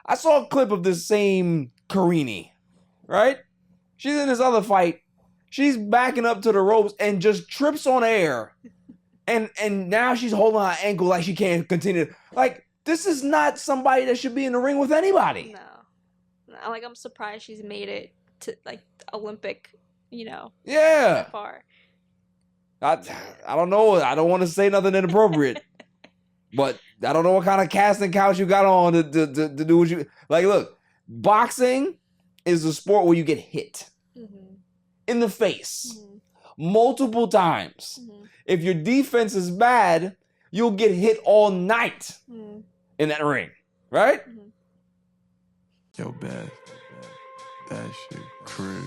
I saw a clip of this same Carini, right? She's in this other fight. She's backing up to the ropes and just trips on air. And now she's holding her ankle like she can't continue. Like, this is not somebody that should be in the ring with anybody. No. Like, I'm surprised she's made it to, like, Olympic, Yeah. that far. I don't know. I don't want to say nothing inappropriate. But I don't know what kind of casting couch you got on to do what you... Like, look, boxing is a sport where you get hit in the face multiple times. If your defense is bad, you'll get hit all night in that ring, right? Yo, Beth, that shit crazy.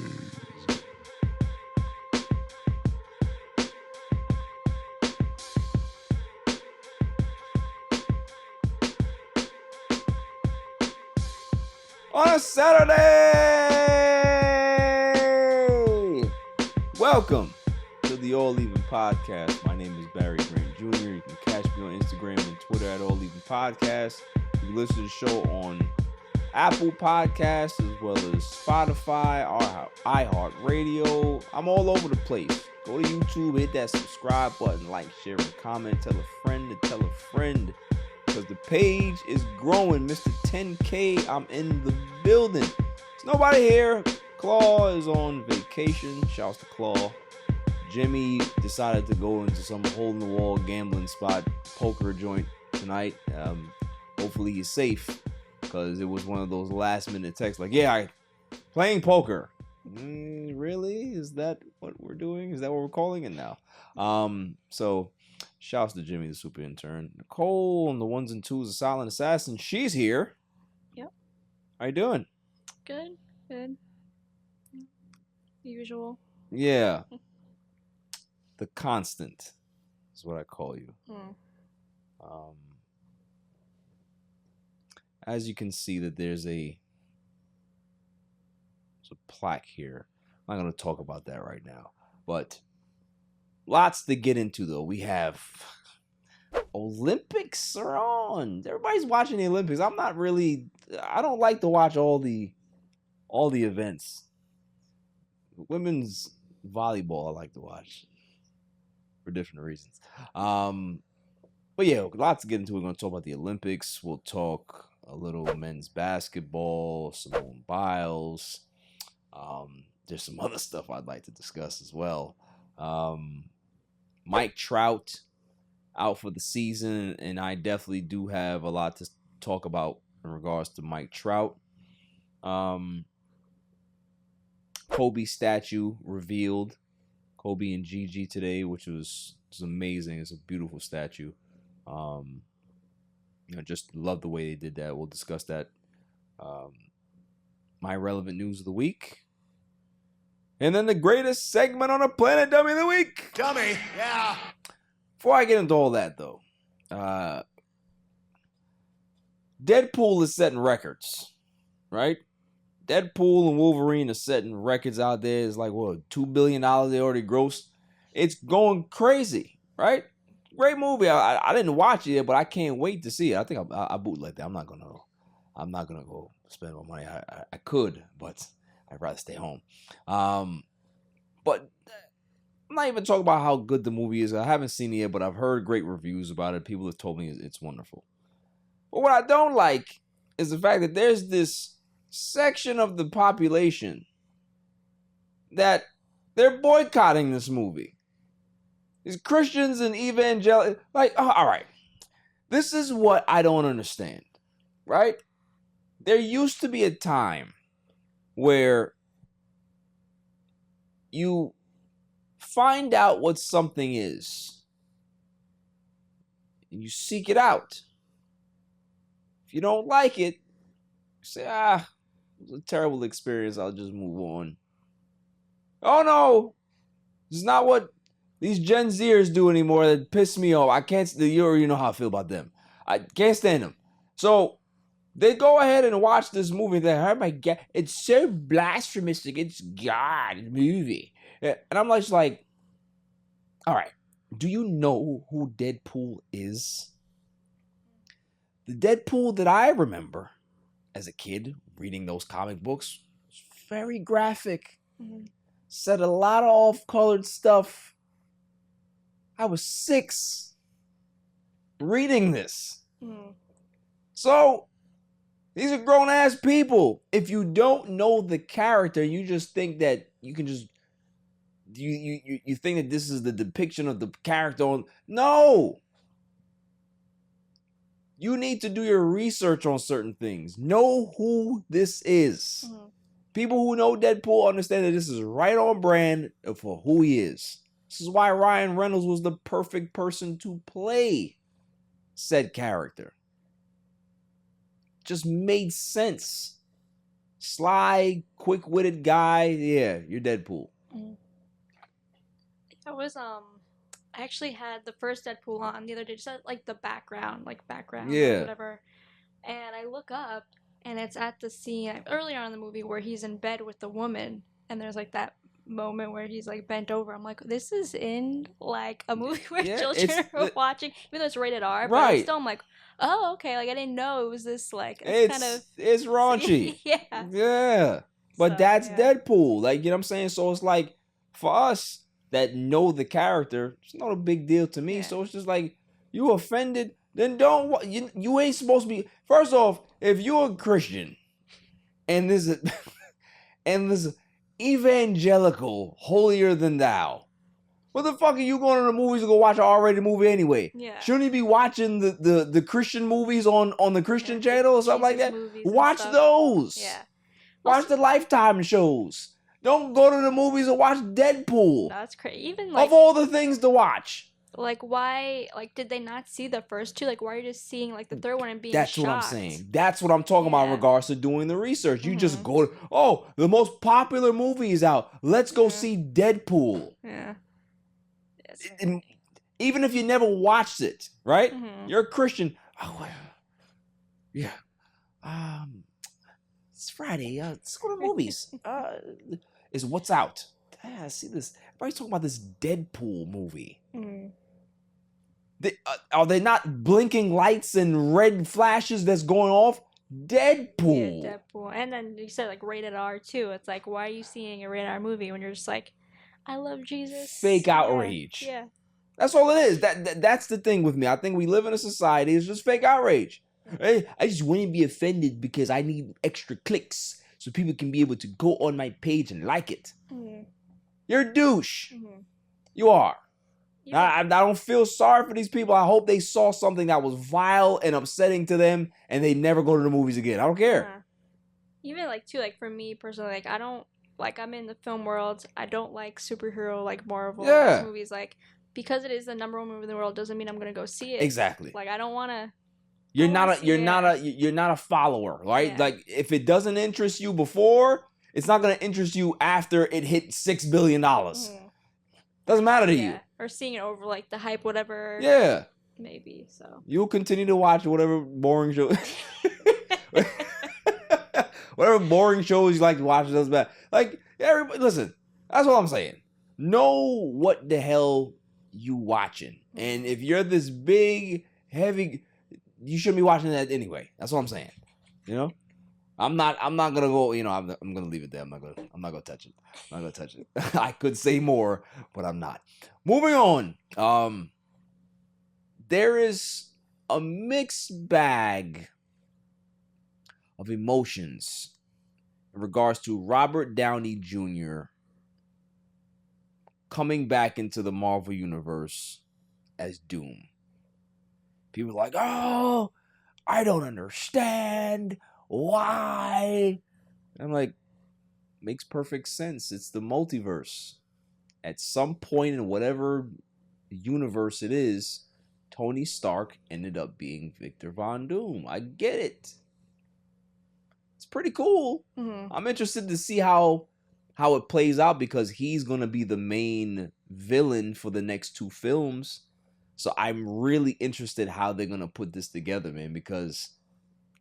On a Saturday! Welcome to the All Even Podcast. My name is Barry Grant Jr. You can catch me on Instagram and Twitter at All Even Podcast. You can listen to the show on Apple Podcasts as well as Spotify, iHeartRadio. I'm all over the place. Go to YouTube, hit that subscribe button, like, share, and comment. Tell a friend to tell a friend. Because the page is growing. Mr. 10K, I'm in the building. There's nobody here. Claw is on vacation. Shouts to Claw. Jimmy decided to go into some hole-in-the-wall gambling spot, poker joint tonight. Hopefully he's safe, because it was one of those last-minute texts like, yeah, playing poker. Really? Is that what we're doing? Is that what we're calling it now? So... shouts to Jimmy, the super intern. Nicole on the ones and twos, a silent assassin. She's here. Yep. How you doing? Good. Usual. Yeah. The constant is what I call you. As you can see that there's a plaque here. I'm not going to talk about that right now. But lots to get into, though. We have Olympics are on. Everybody's watching the Olympics. I don't like to watch all the events. Women's volleyball I like to watch for different reasons. But yeah, lots to get into. We're going to talk about the Olympics. We'll talk a little men's basketball, Simone Biles. There's some other stuff I'd like to discuss as well. Mike Trout out for the season, and I definitely do have a lot to talk about in regards to Mike Trout. Kobe statue revealed. Kobe and Gigi today, which was amazing. It's a beautiful statue. Just love the way they did that. We'll discuss that. My relevant news of the week. And then the greatest segment on the planet, Dummy of the Week. Dummy, yeah. Before I get into all that, though, Deadpool is setting records, right? Deadpool and Wolverine are setting records out there. It's like, what, $2 billion they already grossed? It's going crazy, right? Great movie. I didn't watch it, but I can't wait to see it. I think I bootleg that. I'm not gonna go spend my money. I could, but I'd rather stay home. But I'm not even talking about how good the movie is. I haven't seen it yet, but I've heard great reviews about it. People have told me it's wonderful. But what I don't like is the fact that there's this section of the population that they're boycotting this movie. These Christians and evangelical, like, all right. This is what I don't understand, right? There used to be a time where you find out what something is and you seek it out. If you don't like it, you say, it was a terrible experience, I'll just move on. Oh no, this is not what these Gen Zers do anymore. That piss me off. I can't, you already know how I feel about them. I can't stand them. So they go ahead and watch this movie. They, oh my God, it's so blasphemous against God movie. And I'm just like, all right, do you know who Deadpool is? The Deadpool that I remember as a kid reading those comic books, was very graphic. Mhm. Said a lot of off-colored stuff. I was 6 reading this. Mhm. So, these are grown-ass people. If you don't know the character, you just think that you can just... You think that this is the depiction of the character. No! You need to do your research on certain things. Know who this is. Mhm. People who know Deadpool understand that this is right on brand for who he is. This is why Ryan Reynolds was the perfect person to play said character. Just made sense. Sly, quick-witted guy. Yeah, you're Deadpool. Mhm. I actually had the first Deadpool on the other day, just like the background, Yeah. or whatever. And I look up, and it's at the scene earlier on in the movie where he's in bed with the woman, and there's like that moment where he's like bent over. I'm like, this is in like a movie where Yeah, children are watching, even though it's rated R. But Right. still, I'm like, oh, okay. Like I didn't know it was this like it's kind of It's raunchy. yeah. Yeah. But So, that's yeah. Deadpool. Like, you know what I'm saying? So it's like, for us that know the character, it's not a big deal to me. Yeah. So it's just like, you offended, then don't, you ain't supposed to be. First off, if you're a Christian and there's a and there's evangelical holier than thou, what the fuck are you going to the movies to go watch an R-rated movie anyway? Yeah. Shouldn't you be watching the Christian movies on the Christian channel or something like Jesus that? movies and Watch stuff. those. Yeah. Watch the Lifetime shows. Don't go to the movies and watch Deadpool. That's crazy. Even like Of all the things to watch. like why like did they not see the first two? Like why are you just seeing like the third one and being That's shocked? what I'm saying. That's what I'm talking about in Yeah. regards to doing the research. You just Mhm. go to, oh, the most popular movie is out. Let's go Yeah. see Deadpool. Yeah. Yes. And even if you never watched it, right? Mhm. You're a Christian. Oh, yeah. It's Friday. Let's go to the movies. Is what's out. I see this. Everybody's talking about this Deadpool movie. Mhm. Are they not blinking lights and red flashes that's going off? Deadpool. Yeah, Deadpool. And then you said like rated R too. It's like why are you seeing a rated R movie when you're just like, I love Jesus. Fake outrage. Yeah. That's all it is. That's the thing with me. I think we live in a society. It's just fake outrage. I just want to be offended because I need extra clicks so people can be able to go on my page and like it. Mhm. You're a douche. Mhm. You are. Yeah. I don't feel sorry for these people. I hope they saw something that was vile and upsetting to them and they never go to the movies again. I don't care. Uh-huh. Even like too, like for me personally, like I don't like I'm in the film world. I don't like superhero like Marvel Yeah. movies. Like because it is the number one movie in the world doesn't mean I'm gonna go see it. Exactly. Like I don't wanna You're I not wanna a see you're it. not a you're not a follower, right? Yeah. Like if it doesn't interest you before, it's not gonna interest you after it hit $6 billion. Mhm. Doesn't matter to Yeah. Or seeing it over like the hype, whatever. you. Yeah. Maybe so. You'll continue to watch whatever boring show whatever boring shows you like to watch doesn't matter. Like everybody listen, that's what I'm saying. Know what the hell you watching. And if you're this big, heavy, you shouldn't be watching that anyway. That's what I'm saying. You know? I'm not gonna go, you know, I'm gonna leave it there. I'm not gonna touch it. I'm not gonna touch it. I could say more, but I'm not. Moving on. There is a mixed bag of emotions in regards to Robert Downey Jr. coming back into the Marvel Universe as Doom. People are like, oh, I don't understand. Why? I'm like, makes perfect sense. It's the multiverse. At some point in whatever universe it is, Tony Stark ended up being Victor Von Doom. I get it. It's pretty cool. Mhm. I'm interested to see how it plays out because he's going to be the main villain for the next 2 films. So I'm really interested how they're going to put this together, man, because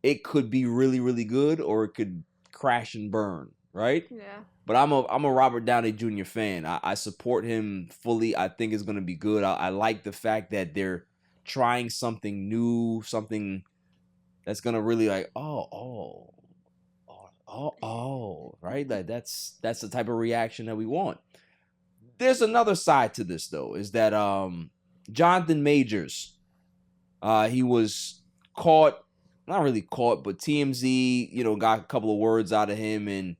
it could be really, really good or it could crash and burn, right? Yeah. But I'm a Robert Downey Jr. fan. I support him fully. I think it's going to be good. I like the fact that they're trying something new, something that's going to really like, oh, right? Like that's the type of reaction that we want. There's another side to this though, is that Jonathan Majors, he was caught, not really caught, but TMZ, got a couple of words out of him, and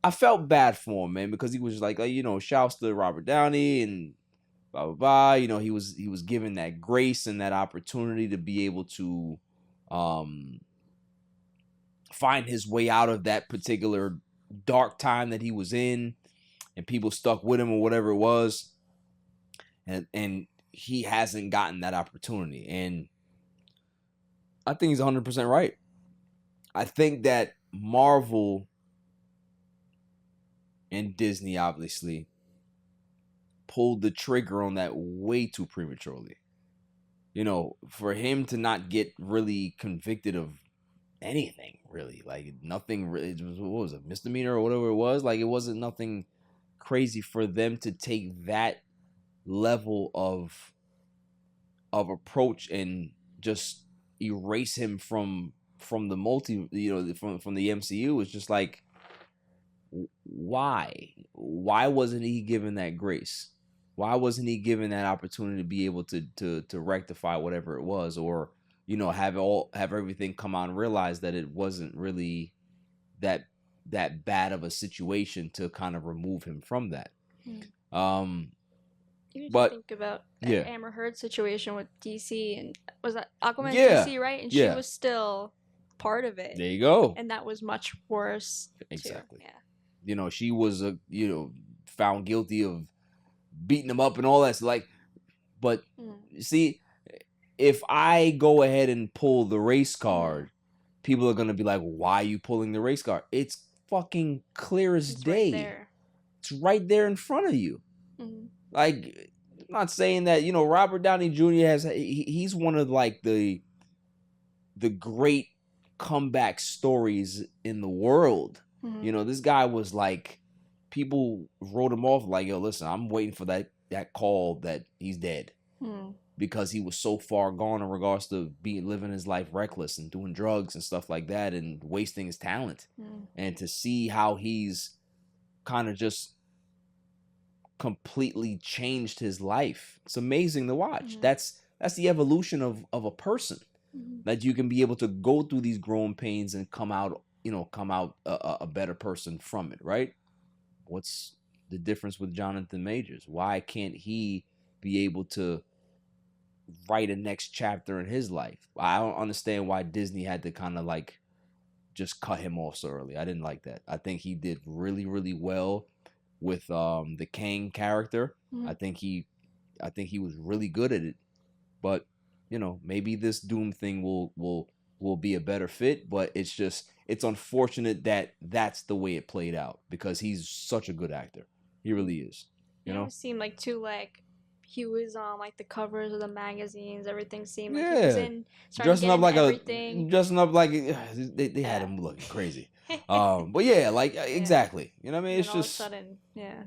I felt bad for him, man, because he was like, shouts to Robert Downey and blah blah blah. He was given that grace and that opportunity to be able to find his way out of that particular dark time that he was in, and people stuck with him or whatever it was, and he hasn't gotten that opportunity, and I think he's 100% right. I think that Marvel and Disney obviously pulled the trigger on that way too prematurely. For him to not get really convicted of anything, really, like nothing really, what was it, misdemeanor or whatever it was, like it wasn't nothing crazy for them to take that level of approach and just erase him from the from the MCU. It's just like, why wasn't he given that grace? Why wasn't he given that opportunity to be able to rectify whatever it was, or have everything come out and realize that it wasn't really that bad of a situation to kind of remove him from that. You But think about yeah. Amber Heard's situation with DC, and was that Aquaman DC, right? And Yeah. she was still part of it. There you go. And that was much worse. Exactly. Too. Yeah. She was found guilty of beating him up and all that. So but see, if I go ahead and pull the race card, people are gonna be like, "Why are you pulling the race card?" It's fucking clear as day. Right there. It's right there in front of you. Like, I'm not saying that Robert Downey Jr. he's one of like the great comeback stories in the world. This guy was like, people wrote him off like, yo, listen, I'm waiting for that call that he's dead, because he was so far gone in regards to living his life reckless and doing drugs and stuff like that and wasting his talent. And to see how he's kind of just completely changed his life, it's amazing to watch. That's the evolution of a person, that you can be able to go through these growing pains and come out a better person from it, right? What's the difference with Jonathan Majors? Why can't he be able to write a next chapter in his life? I don't understand why Disney had to kind of like just cut him off so early. I didn't like that. I think he did really, really well with the Kang character. I think he was really good at it. But maybe this Doom thing will be a better fit. But it's unfortunate that that's the way it played out, because he's such a good actor. He really is. It seemed like too, like he was on like the covers of the magazines. Everything seemed like Yeah. he was in, Dressing up like everything. they had him looking crazy. But yeah, like exactly. You know what I mean? And It's all just of a sudden, yeah.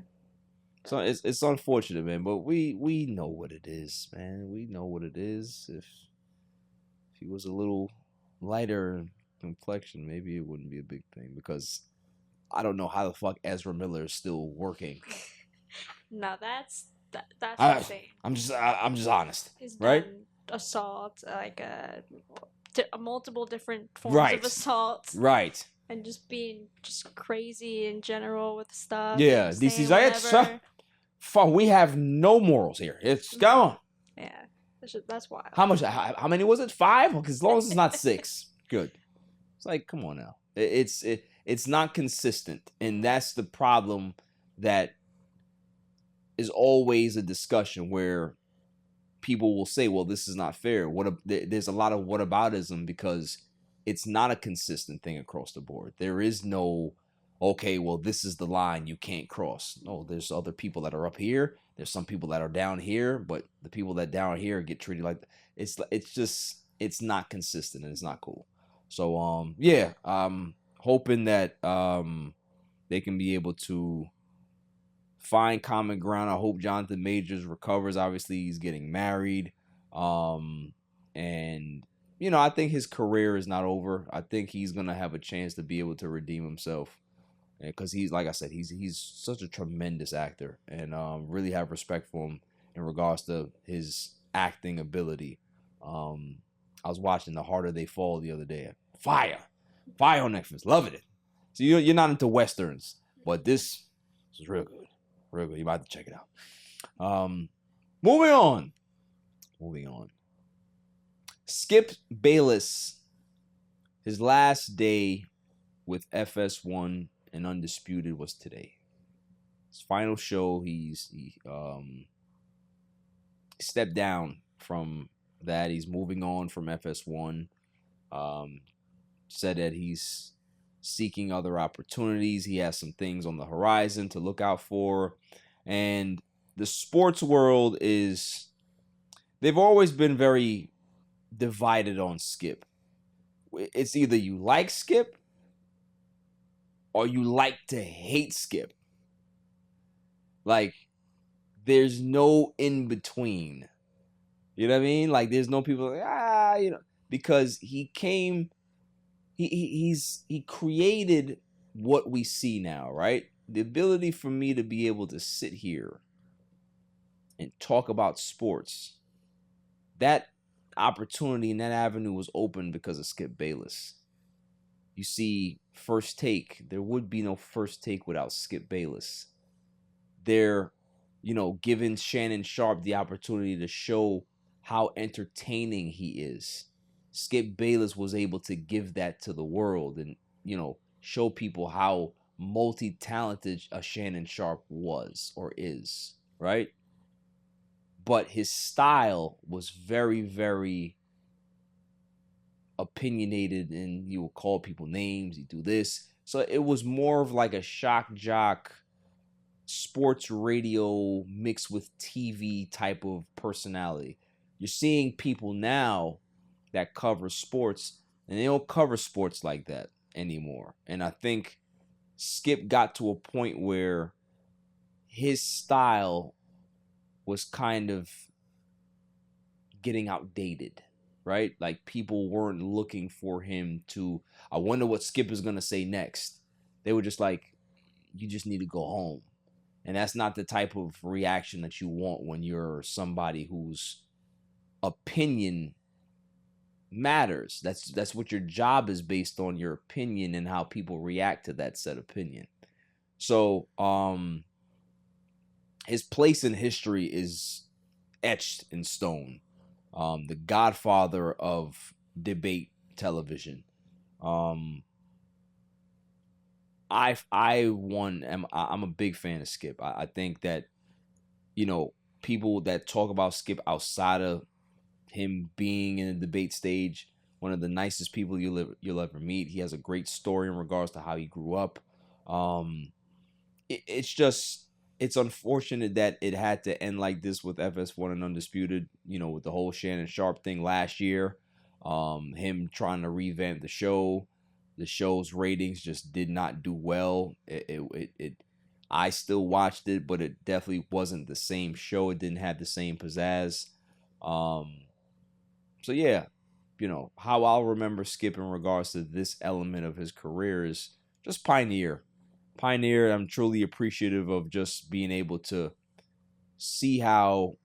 so it's unfortunate, man. But we know what it is, man. We know what it is. If he was a little lighter in complexion, maybe it wouldn't be a big thing, because I don't know how the fuck Ezra Miller is still working. No, that's insane. I'm just honest, He's right? done assault, like multiple different forms of assault, right? And just being just crazy in general with stuff. Yeah, DC's like, fuck, we have no morals here. It's go on. Yeah, that's wild. How many was it? 5? Because as long as it's not 6, good. It's like, come on now. It's not consistent, and that's the problem. That is always a discussion where people will say, well, this is not fair. There's a lot of whataboutism, because it's not a consistent thing across the board. There is no, okay, well, this is the line you can't cross. No, there's other people that are up here. There's some people that are down here, but the people that down here get treated like it's not consistent, and it's not cool. So yeah, hoping that they can be able to find common ground. I hope Jonathan Majors recovers. Obviously, he's getting married. And I think his career is not over. I think he's gonna have a chance to be able to redeem himself, because he's, like I said, he's such a tremendous actor, and really have respect for him in regards to his acting ability. I was watching The Harder They Fall the other day. Fire on Netflix, loving it. So you're not into westerns, but this is real good, real good. You might have to check it out. Moving on. Skip Bayless, his last day with FS1 and Undisputed was today. His final show. He stepped down from that. He's moving on from FS1. Said that he's seeking other opportunities. He has some things on the horizon to look out for. And the sports world they've always been very divided on Skip. It's either you like Skip or you like to hate Skip. Like, there's no in between. You know what I mean? Like, there's no people like, because he created what we see now, right? The ability for me to be able to sit here and talk about sports, that opportunity and that avenue was open because of Skip Bayless. You see, First Take, there would be no First Take without Skip Bayless. They're, giving Shannon Sharpe the opportunity to show how entertaining he is. Skip Bayless was able to give that to the world and, show people how multi-talented a Shannon Sharpe was or is, right? But his style was very, very opinionated, and he would call people names. He'd do this. So it was more of like a shock jock, sports radio mixed with TV type of personality. You're seeing people now that cover sports, and they don't cover sports like that anymore. And I think Skip got to a point where his style was kind of getting outdated, right? Like, people weren't looking for him to, I wonder what Skip is going to say next. They were just like, you just need to go home. And that's not the type of reaction that you want when you're somebody whose opinion matters. That's what your job is based on, your opinion and how people react to that said opinion. So, his place in history is etched in stone. The godfather of debate television. I'm a big fan of Skip. I think that, people that talk about Skip outside of him being in the debate stage, one of the nicest people you'll ever meet. He has a great story in regards to how he grew up. It's unfortunate that it had to end like this with FS1 and Undisputed, with the whole Shannon Sharpe thing last year. Him trying to revamp the show. The show's ratings just did not do well. I still watched it, but it definitely wasn't the same show. It didn't have the same pizzazz. So yeah, how I'll remember Skip in regards to this element of his career is just pioneer. I'm truly appreciative of just being able to see how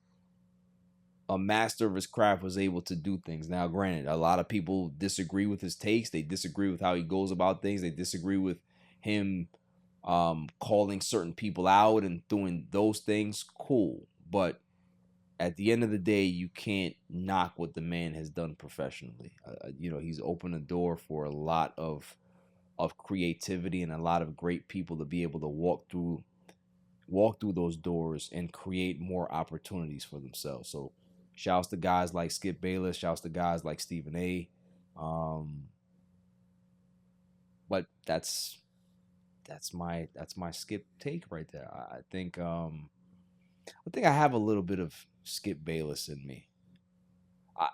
a master of his craft was able to do things. Now, granted, a lot of people disagree with his takes. They disagree with how he goes about things. They disagree with him calling certain people out and doing those things. Cool. But at the end of the day, you can't knock what the man has done professionally. He's opened a door for a lot of creativity and a lot of great people to be able to walk through those doors and create more opportunities for themselves. So shouts to guys like Skip Bayless, shouts to guys like Stephen A. But that's my Skip take right there. I think I have a little bit of Skip Bayless in me. I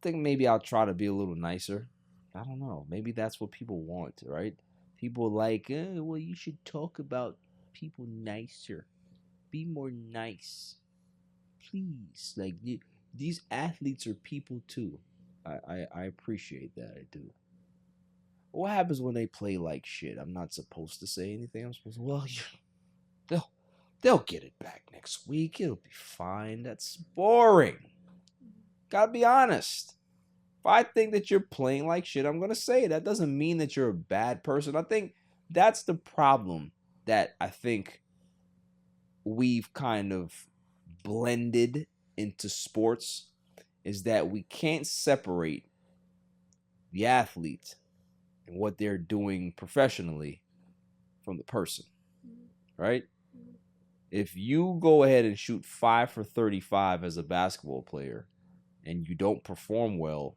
think maybe I'll try to be a little nicer. I don't know. Maybe that's what people want, right? People like, well, you should talk about people nicer. Be more nice. Please. Like, these athletes are people too. I appreciate that. I do. What happens when they play like shit? I'm not supposed to say anything. I'm supposed to, well, they'll they'll get it back next week. It'll be fine. That's boring. Gotta be honest. If I think that you're playing like shit, I'm gonna say it. That doesn't mean that you're a bad person. I think that's the problem that I think we've kind of blended into sports, is that we can't separate the athlete and what they're doing professionally from the person, right? If you go ahead and shoot 5 for 35 as a basketball player and you don't perform well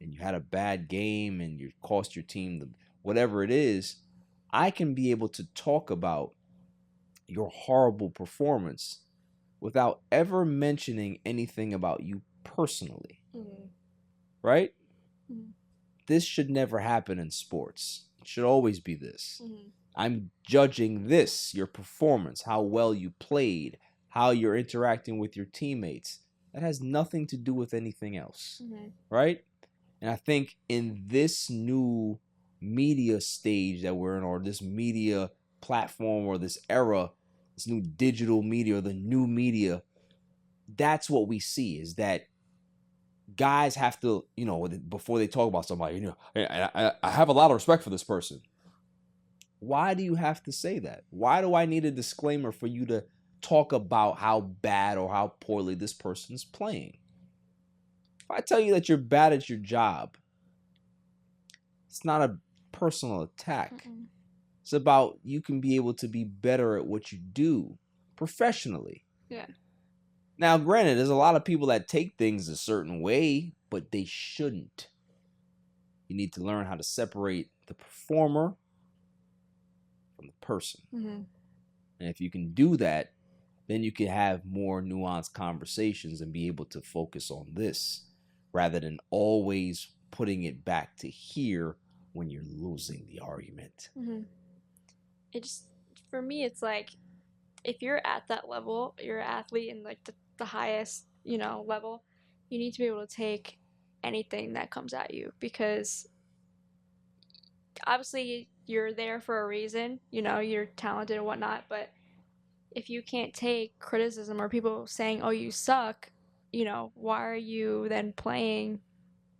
and you had a bad game and you cost your team whatever it is, I can be able to talk about your horrible performance without ever mentioning anything about you personally. Right? This should never happen in sports. It should always be this. I'm judging this, your performance, how well you played, how you're interacting with your teammates. That has nothing to do with anything else. Right? And I think in this new media stage that we're in, or this media platform, or this era, this new digital media, or the new media, that's what we see, is that guys have to, before they talk about somebody, I have a lot of respect for this person. Why do you have to say that? Why do I need a disclaimer for you to talk about how bad or how poorly this person's playing? If I tell you that you're bad at your job, it's not a personal attack. It's about you can be able to be better at what you do professionally. Yeah. Now, granted, there's a lot of people that take things a certain way, but they shouldn't. You need to learn how to separate the performer from the person. And if you can do that, then you can have more nuanced conversations and be able to focus on this rather than always putting it back to here when you're losing the argument. It just, for me, it's like, if you're at that level, you're an athlete in like the highest, level, you need to be able to take anything that comes at you, because obviously you're there for a reason, you're talented and whatnot, but if you can't take criticism or people saying, oh, you suck, why are you then playing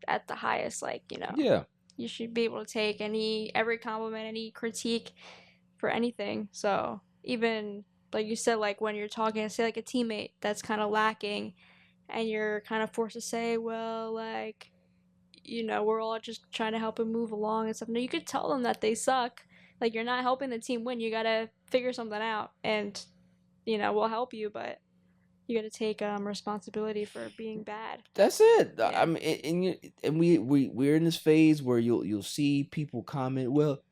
at the highest, Yeah. You should be able to take every compliment, any critique for anything. So even like you said, like when you're talking, say like a teammate that's kind of lacking, and you're kind of forced to say, well, like, we're all just trying to help him move along and stuff. No, you could tell them that they suck. Like, you're not helping the team win. You gotta figure something out, and we'll help you, but you gotta take responsibility for being bad. That's it. Yeah. I mean, and we're in this phase where you'll see people comment, well,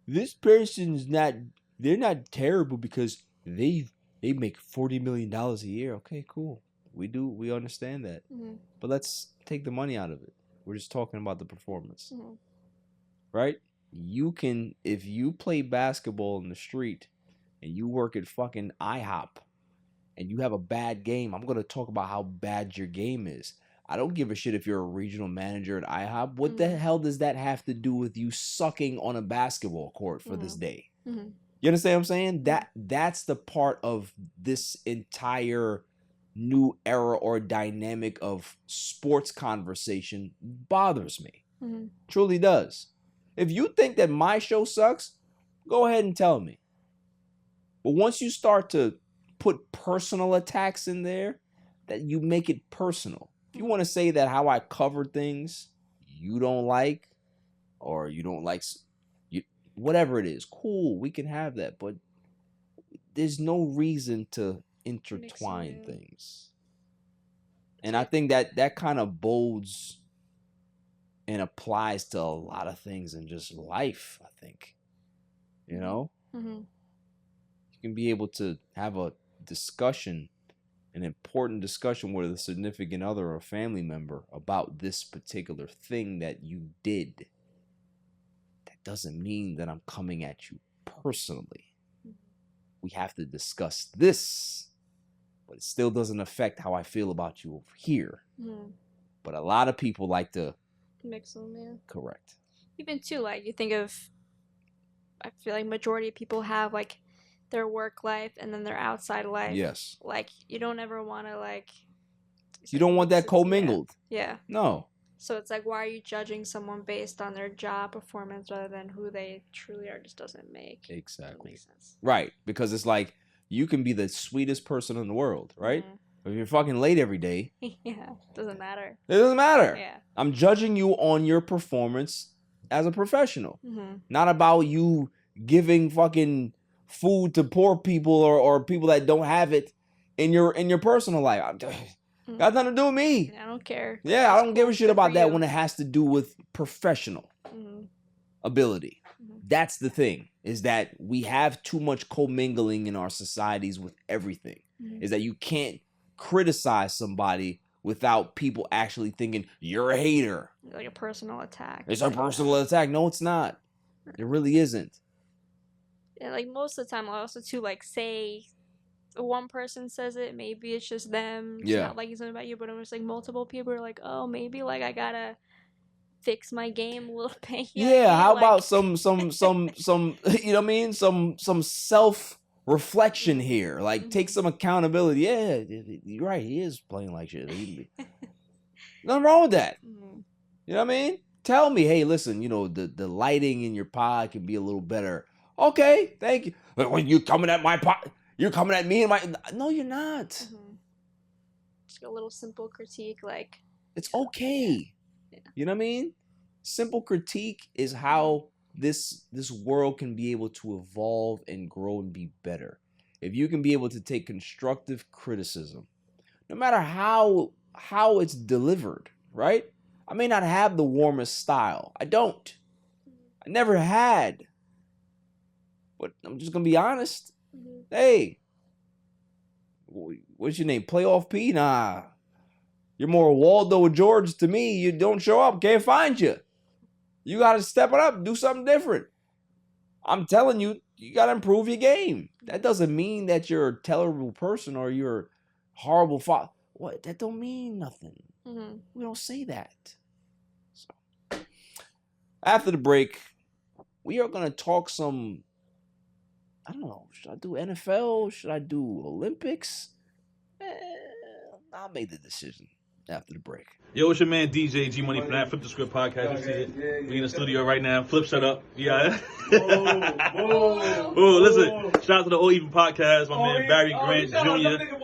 this person's not, they're not terrible because they make $40 million a year. Okay, cool. We understand that. But let's take the money out of it. We're just talking about the performance. Right? You can, if you play basketball in the street and you work at fucking IHOP and you have a bad game, I'm going to talk about how bad your game is. I don't give a shit if you're a regional manager at IHOP. What the hell does that have to do with you sucking on a basketball court for this day? You understand what I'm saying? That's the part of this entire new era or dynamic of sports conversation bothers me. Truly does. If you think that my show sucks, go ahead and tell me. But once you start to put personal attacks in there, that you make it personal. If you want to say that how I covered things you don't like, or you don't like, whatever it is, cool, we can have that. But there's no reason to intertwine things. And I think that kind of bodes and applies to a lot of things in just life, I think. You can be able to have a discussion, an important discussion with a significant other or a family member about this particular thing that you did. That doesn't mean that I'm coming at you personally. We have to discuss this, but it still doesn't affect how I feel about you over here. But a lot of people like to mix them, yeah. Correct. Even too, like you think of, I feel like majority of people have like their work life and then their outside life. Yes. Like you don't ever want to like. You don't want that commingled. Yeah. No. So it's like, why are you judging someone based on their job performance rather than who they truly are? Just doesn't make sense. Right, because it's like you can be the sweetest person in the world, right? But if you're fucking late every day, yeah, doesn't matter. It doesn't matter. Yeah. I'm judging you on your performance as a professional, not about you giving fucking food to poor people or people that don't have it in your personal life. Got nothing to do with me. I don't care. Yeah, I don't give a shit about that when it has to do with professional ability. That's the thing, is that we have too much commingling in our societies with everything. Is that you can't criticize somebody without people actually thinking you're a hater. Like a personal attack. It's a personal attack. No, it's not. It really isn't. Yeah, like most of the time, I also too like say one person says it, maybe it's just them. It's not like something about you, but it was like multiple people are like, oh, maybe like I gotta fix my game a little bit. Yeah, how about some you know what I mean? Some self-reflection here. Like take some accountability. Yeah, you're right. He is playing like shit. Nothing wrong with that. You know what I mean? Tell me, hey, listen, you know, the lighting in your pod can be a little better. Okay, thank you. But when you're coming at my pod, you're coming at me and my... No, you're not. Just a little simple critique, like... It's okay. Yeah. You know what I mean? Simple critique is how this world can be able to evolve and grow and be better. If you can be able to take constructive criticism, no matter how it's delivered, right? I may not have the warmest style. I don't. I never had. But I'm just going to be honest. Hey, what's your name? Playoff P? Nah. You're more Waldo or George to me. You don't show up, can't find you. You got to step it up, do something different. I'm telling you, you got to improve your game. That doesn't mean that you're a terrible person or you're a horrible father. What? That don't mean nothing. We don't say that. So, after the break, we are going to talk some... I don't know. Should I do NFL? Should I do Olympics? I'll make the decision after the break. Yo, it's your man DJ G Money from that Flip the Script podcast. You see it? We in the studio right now. Flip, shut up. Yeah. Oh, listen. Shout out to the All Even podcast. My man Barry Grant Jr.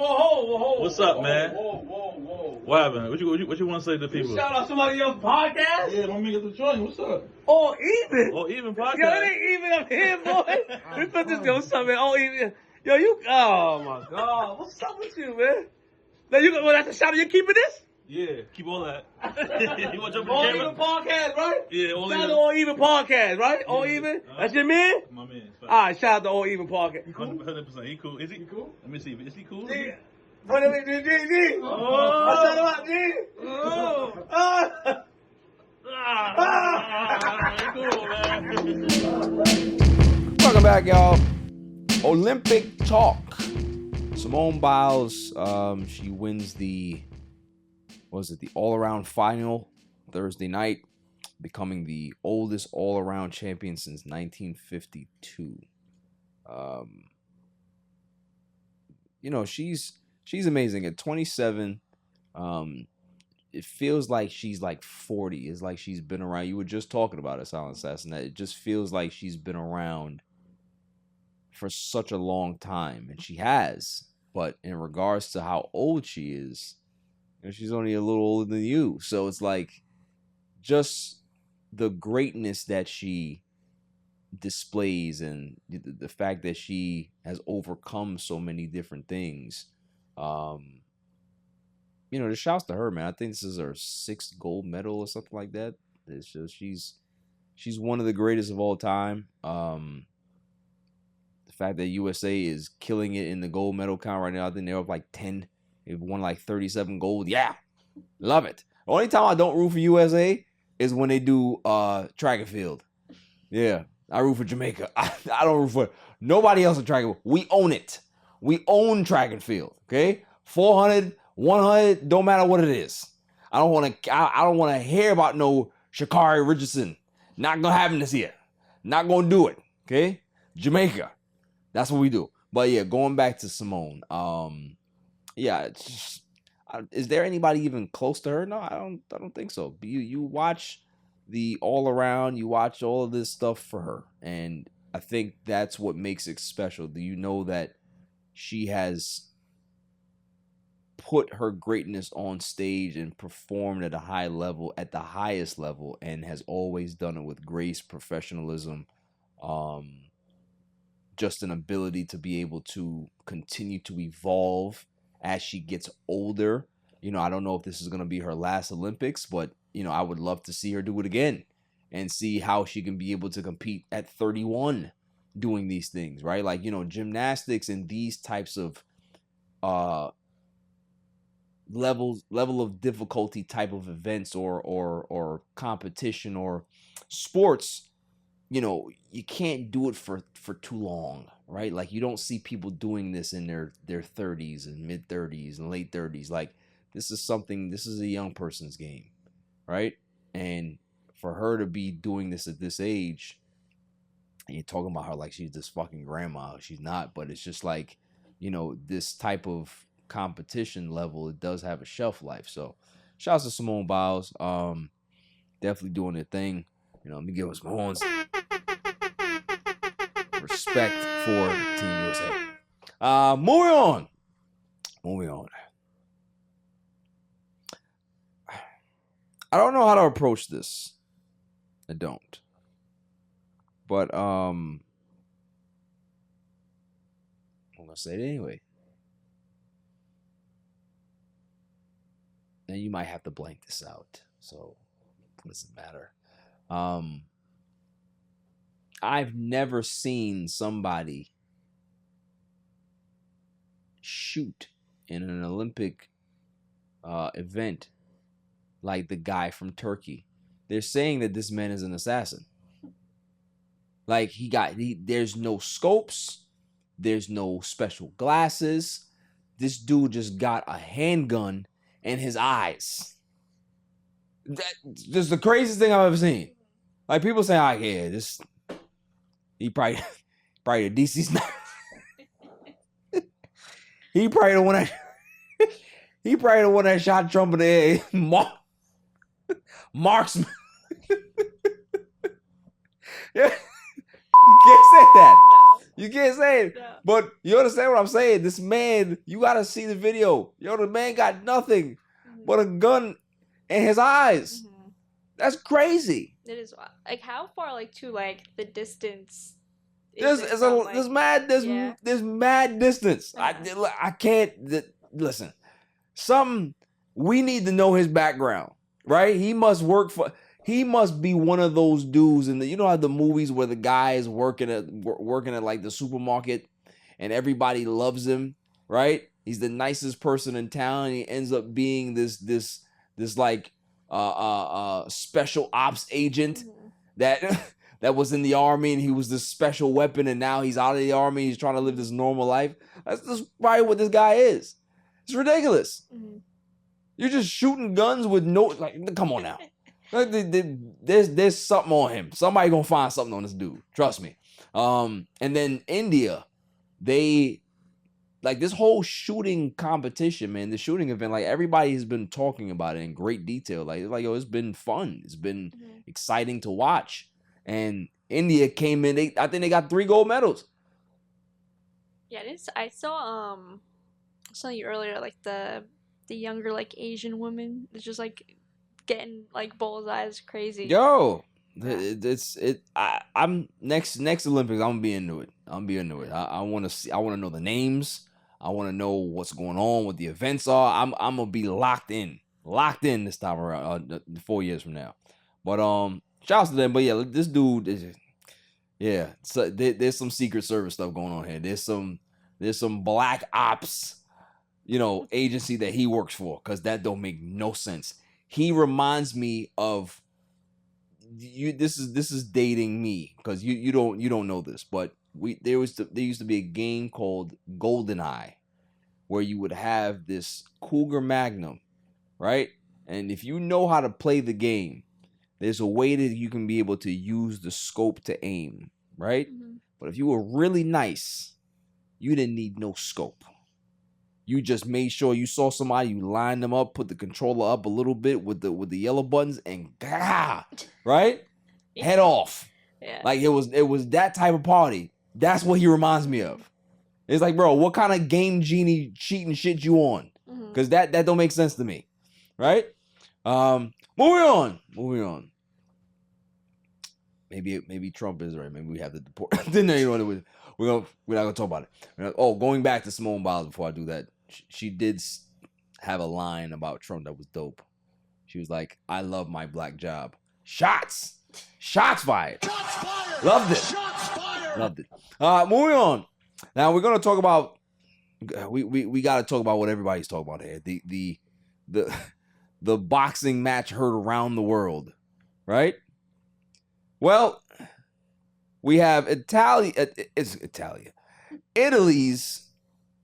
What's up, man? What happened? What you want to say to the people? Shout out somebody else's podcast? Yeah, my nigga the joint. What's up? All Even? All Even podcast. Yo, it ain't even up here, boy. We put this go something. All Even. Yo, you. Oh my God. What's up with you, man? Now you well, that's a shout out. You keeping this? Yeah, keep all that. You want to jump All in the Even camera? podcast, right? Yeah, All Shout out Even. to All Even podcast, right? All Even. That's your man. My man. All right, shout out to All Even podcast. 100%. He cool. Is he cool? Let me see. Is he cool? Yeah. What is it, G? Oh. I shout out, G. He cool, man. Welcome back, y'all. Olympic talk. Simone Biles, she wins the all-around final Thursday night, becoming the oldest all-around champion since 1952. You know, she's amazing. At 27, it feels like she's like 40. It's like she's been around. You were just talking about it, Silent Assassin. That it just feels like she's been around for such a long time, and she has. But in regards to how old she is, you know, she's only a little older than you. So it's like just the greatness that she displays and the fact that she has overcome so many different things. You know, just shouts to her, man. I think this is her 6th gold medal or something like that. It's just she's one of the greatest of all time. The fact that USA is killing it in the gold medal count right now, I think they're up like 10. They've won like 37 gold. Yeah, love it. The only time I don't root for USA is when they do track and field. Yeah, I root for Jamaica. I don't root for nobody else in track and field. We own it. We own track and field, okay? 400, 100, don't matter what it is. I don't want to hear about no Sha'Carri Richardson. Not gonna happen this year. Not gonna do it. Okay, Jamaica. That's what we do. But yeah, going back to Simone. Yeah, it's just, is there anybody even close to her? No, I don't think so. You watch the all around. You watch all of this stuff for her, and I think that's what makes it special. Do you know that she has put her greatness on stage and performed at a high level, at the highest level, and has always done it with grace, professionalism, just an ability to be able to continue to evolve as she gets older. You know, I don't know if this is going to be her last Olympics, but, you know, I would love to see her do it again and see how she can be able to compete at 31 doing these things, right? Like, you know, gymnastics and these types of level of difficulty type of events or competition or sports, you know, you can't do it for too long, right? Like, you don't see people doing this in their 30s and mid 30s and late 30s. Like, this is a young person's game, right? And for her to be doing this at this age, and you're talking about her like she's this fucking grandma. She's not, but it's just like, you know, this type of competition level, it does have a shelf life. So shouts to Simone Biles, definitely doing their thing. You know, let me give us some horns. Respect for Team USA. Moving on. I don't know how to approach this. I don't. But I'm gonna say it anyway. And you might have to blank this out, so it doesn't matter. I've never seen somebody shoot in an Olympic event like the guy from Turkey. They're saying that this man is an assassin. Like, there's no scopes, there's no special glasses. This dude just got a handgun in his eyes. That's the craziest thing I've ever seen. Like, people say, "Ah, yeah, this he probably a DC sniper." He probably the one that shot Trump in the head. Marksman. Yeah. You can't say that. No. You can't say it. No. But you understand what I'm saying? This man, you gotta see the video. Yo, the man got nothing but a gun in his eyes. Mm-hmm. That's crazy. It is wild. Like, how far, like, to, like, the distance? There's mad distance. Yeah. I can't listen. We need to know his background, right? He must be one of those dudes in you know how the movies where the guy is working at like the supermarket and everybody loves him, right? He's the nicest person in town, and he ends up being this like special ops agent that was in the army, and he was this special weapon, and now he's out of the army. He's trying to live this normal life. That's probably what this guy is. It's ridiculous. Mm-hmm. You're just shooting guns with no, like, come on now. There's something on him. Somebody gonna find something on this dude. Trust me. And then India, they like this whole shooting competition, man. The shooting event, like, everybody has been talking about it in great detail. Like yo, it's been fun. It's been exciting to watch. And India came in. I think they got 3 gold medals. Yeah, I saw you earlier, like the younger, like, Asian woman. It's just like getting like bullseyes crazy. Yo, I'm next Olympics. I'm gonna be into it. I want to see. I want to know the names. I want to know what's going on, what the events are. I'm gonna be locked in this time around. 4 years from now. But shouts to them. But yeah, this dude is. Yeah, so there's some Secret Service stuff going on here. There's some black ops, you know, agency that he works for, because that don't make no sense. He reminds me of you. This is dating me, because you don't know this, but there used to be a game called GoldenEye, where you would have this Cougar Magnum, right? And if you know how to play the game, there's a way that you can be able to use the scope to aim, right? Mm-hmm. But if you were really nice, you didn't need no scope. You just made sure you saw somebody, you lined them up, put the controller up a little bit with the yellow buttons, and right? Head off. Yeah. Like it was that type of party. That's what he reminds me of. It's like, bro, what kind of game genie cheating shit you on? Because that don't make sense to me. Right? Moving on. Maybe Trump is right. Maybe we have to deport. Didn't know you know what it was. We're not gonna talk about it. Going back to Simone Biles before I do that, she did have a line about Trump that was dope. She was like, "I love my black job." Shots fired. Loved it. Moving on. Now we're gonna talk about. We got to talk about what everybody's talking about here. The boxing match heard around the world, right? Well, we have Italy's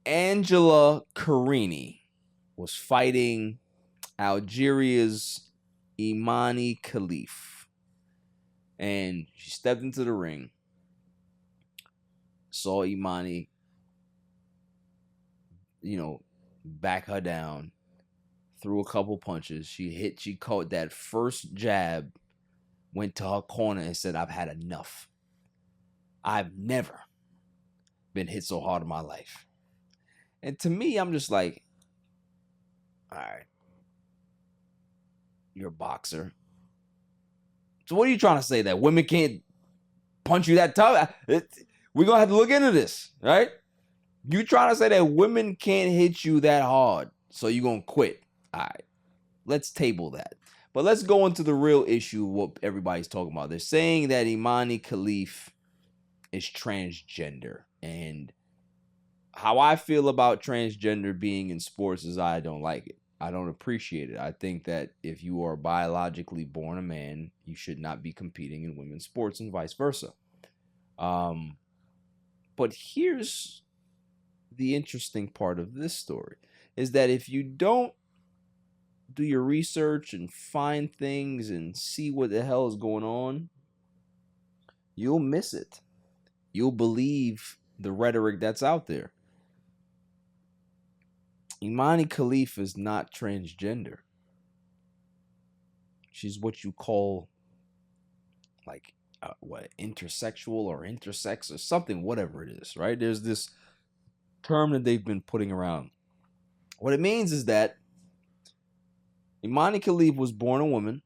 Angela Carini was fighting Algeria's Imani Khalif. And she stepped into the ring, saw Imani, back her down, threw a couple punches. She caught that first jab, went to her corner and said, "I've had enough. I've never been hit so hard in my life." And to me, I'm just like, all right, you're a boxer. So what are you trying to say? That women can't punch you that tough? We're going to have to look into this, right? You trying to say that women can't hit you that hard, so you're going to quit. All right, let's table that. But let's go into the real issue, what everybody's talking about. They're saying that Imani Khalif is transgender. And how I feel about transgender being in sports is I don't like it. I don't appreciate it. I think that if you are biologically born a man, you should not be competing in women's sports and vice versa. But here's the interesting part of this story, is that if you don't do your research and find things and see what the hell is going on, you'll miss it. You'll believe the rhetoric that's out there. Imani Khalif is not transgender. She's what you call intersexual or intersex or something, whatever it is, right? There's this term that they've been putting around. What it means is that Imani Khalif was born a woman.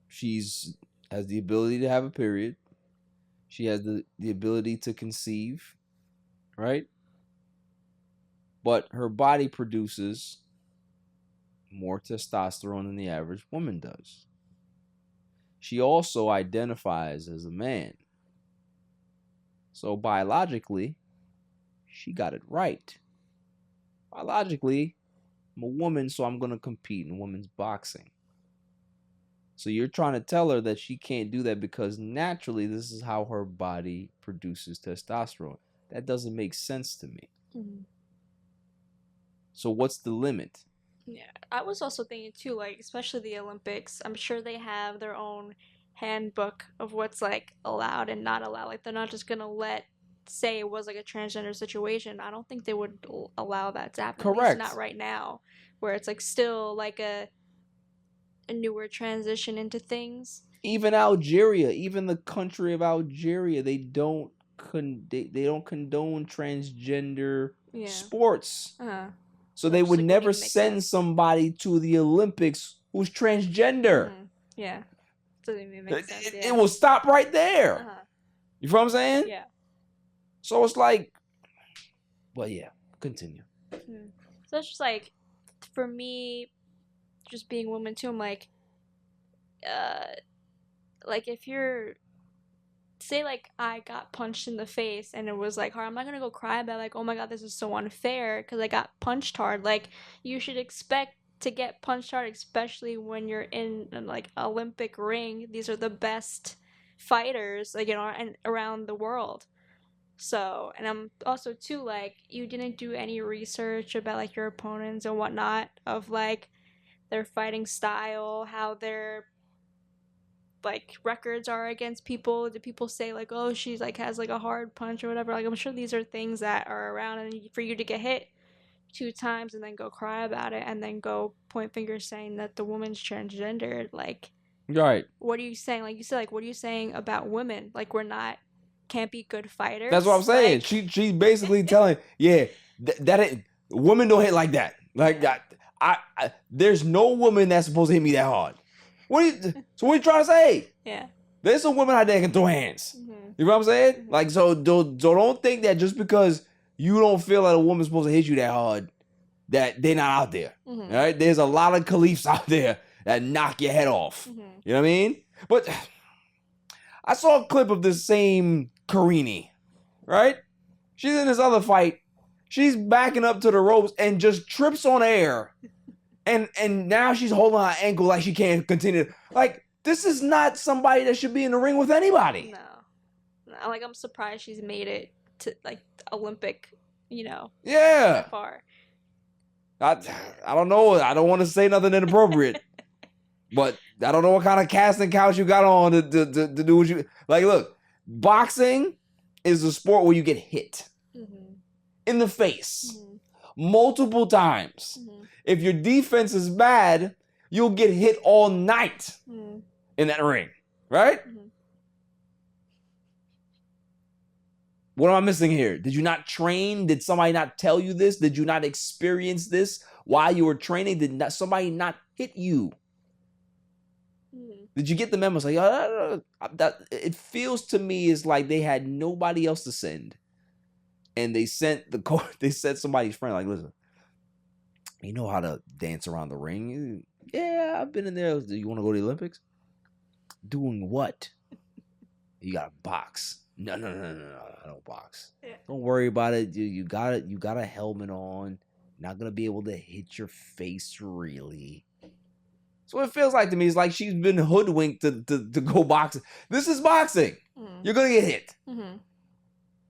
Has the ability to have a period. She has the ability to conceive, right? But her body produces more testosterone than the average woman does. She also identifies as a man. So biologically, she got it right. Biologically, I'm a woman, so I'm going to compete in women's boxing. So you're trying to tell her that she can't do that because naturally this is how her body produces testosterone. That doesn't make sense to me. Mm-hmm. So what's the limit? Yeah, I was also thinking too, especially the Olympics, I'm sure they have their own handbook of what's allowed and not allowed. They're not just going to say it was a transgender situation. I don't think they would allow that to happen. Correct. At least not right now, where it's still a newer transition into things. Even Algeria, even the country of Algeria, they don't condone transgender sports. Uh-huh. So they would never send somebody to the Olympics who's transgender. Mm-hmm. Yeah. Doesn't even make sense. It will stop right there. Uh-huh. You feel what I'm saying? Yeah. So it's continue. Mm-hmm. So it's just for me, just being a woman too, I'm if you're, say I got punched in the face and it was hard, I'm not gonna go cry about oh my god, this is so unfair because I got punched hard. You should expect to get punched hard, especially when you're in an Olympic ring. These are the best fighters and around the world. So, and I'm also too you didn't do any research about your opponents and whatnot of their fighting style, how their like records are against people. Do people say like, oh, she's like has like a hard punch or whatever? Like, I'm sure these are things that are around, and for you to get hit 2 times and then go cry about it and then go point fingers saying that the woman's transgendered, like, Right. what are you saying? Like you said, like, what are you saying about women? Like, can't be good fighters. That's what I'm saying. Like, She's basically telling, that ain't, women don't hit like that. Like that. I there's no woman that's supposed to hit me that hard. So what are you trying to say? yeah. There's some women out there that can throw hands. Mm-hmm. You know what I'm saying? Mhm. Like, so don't think that just because you don't feel like a woman's supposed to hit you that hard, that they're not out there. Mhm. All right? There's a lot of Khalifs out there that knock your head off. Mhm. You know what I mean? But I saw a clip of this same Carini, right? She's in this other fight. She's backing up to the ropes and just trips on air. And now she's holding her ankle like she can't continue. Like, this is not somebody that should be in the ring with anybody. No. Like, I'm surprised she's made it to like Olympic, Yeah. that far. I don't know. I don't want to say nothing inappropriate. But I don't know what kind of casting couch you got on to do what you like. Look, boxing is a sport where you get hit in the face multiple times. If your defense is bad, you'll get hit all night in that ring, right? What am I missing here? Did you not train? Did somebody not tell you this? Did you not experience this while you were training? Did somebody not hit you? Did you get the memo? It's like, it feels to me is like they had nobody else to send, and they sent they sent somebody's friend. Like, listen, you know how to dance around the ring? Yeah, I've been in there. Do you want to go to the Olympics? Doing what? You got to box. No, I don't box. Yeah. Don't worry about it. You got it. You got a helmet on. Not gonna be able to hit your face, really. So what it feels like to me is like she's been hoodwinked to go boxing. This is boxing. You're gonna get hit.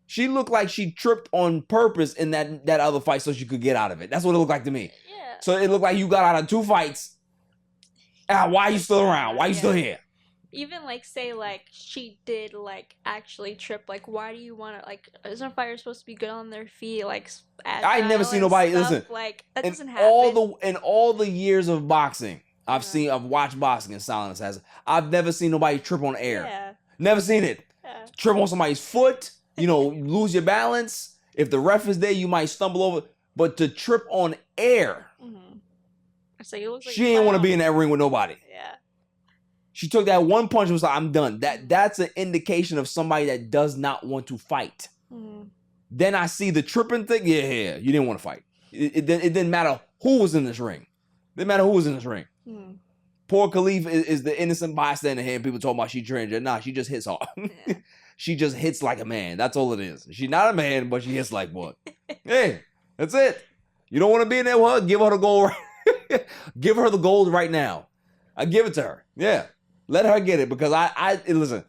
She looked like she tripped on purpose in that other fight so she could get out of it. That's what it looked like to me. Yeah. So it looked like you got out of 2 fights. Why are you still around? Why are you still here? Even like say like she did like actually trip. Like, why do you want to like? Isn't fighters supposed to be good on their feet? Like, I never seen nobody listen. Like that doesn't happen. In all the years of boxing, I've watched boxing in silence. I've never seen nobody trip on air. Yeah. Never seen it. Yeah. Trip on somebody's foot. Lose your balance. If the ref is there, you might stumble over. But to trip on air, so it looks like she didn't want to be in that ring with nobody. Yeah. She took that one punch and was like, I'm done. That's an indication of somebody that does not want to fight. Then I see the tripping thing. Yeah, you didn't want to fight. It didn't matter who was in this ring. It didn't matter who was in this ring. Poor Khalif is the innocent bystander here, and people talking about she transgender. Nah, she just hits hard. Yeah. She just hits like a man. That's all it is. She's not a man, but she hits like one. Hey, that's it. You don't want to be in there with her? Give her the gold. Give her the gold right now. I give it to her. Yeah, let her get it because I listen.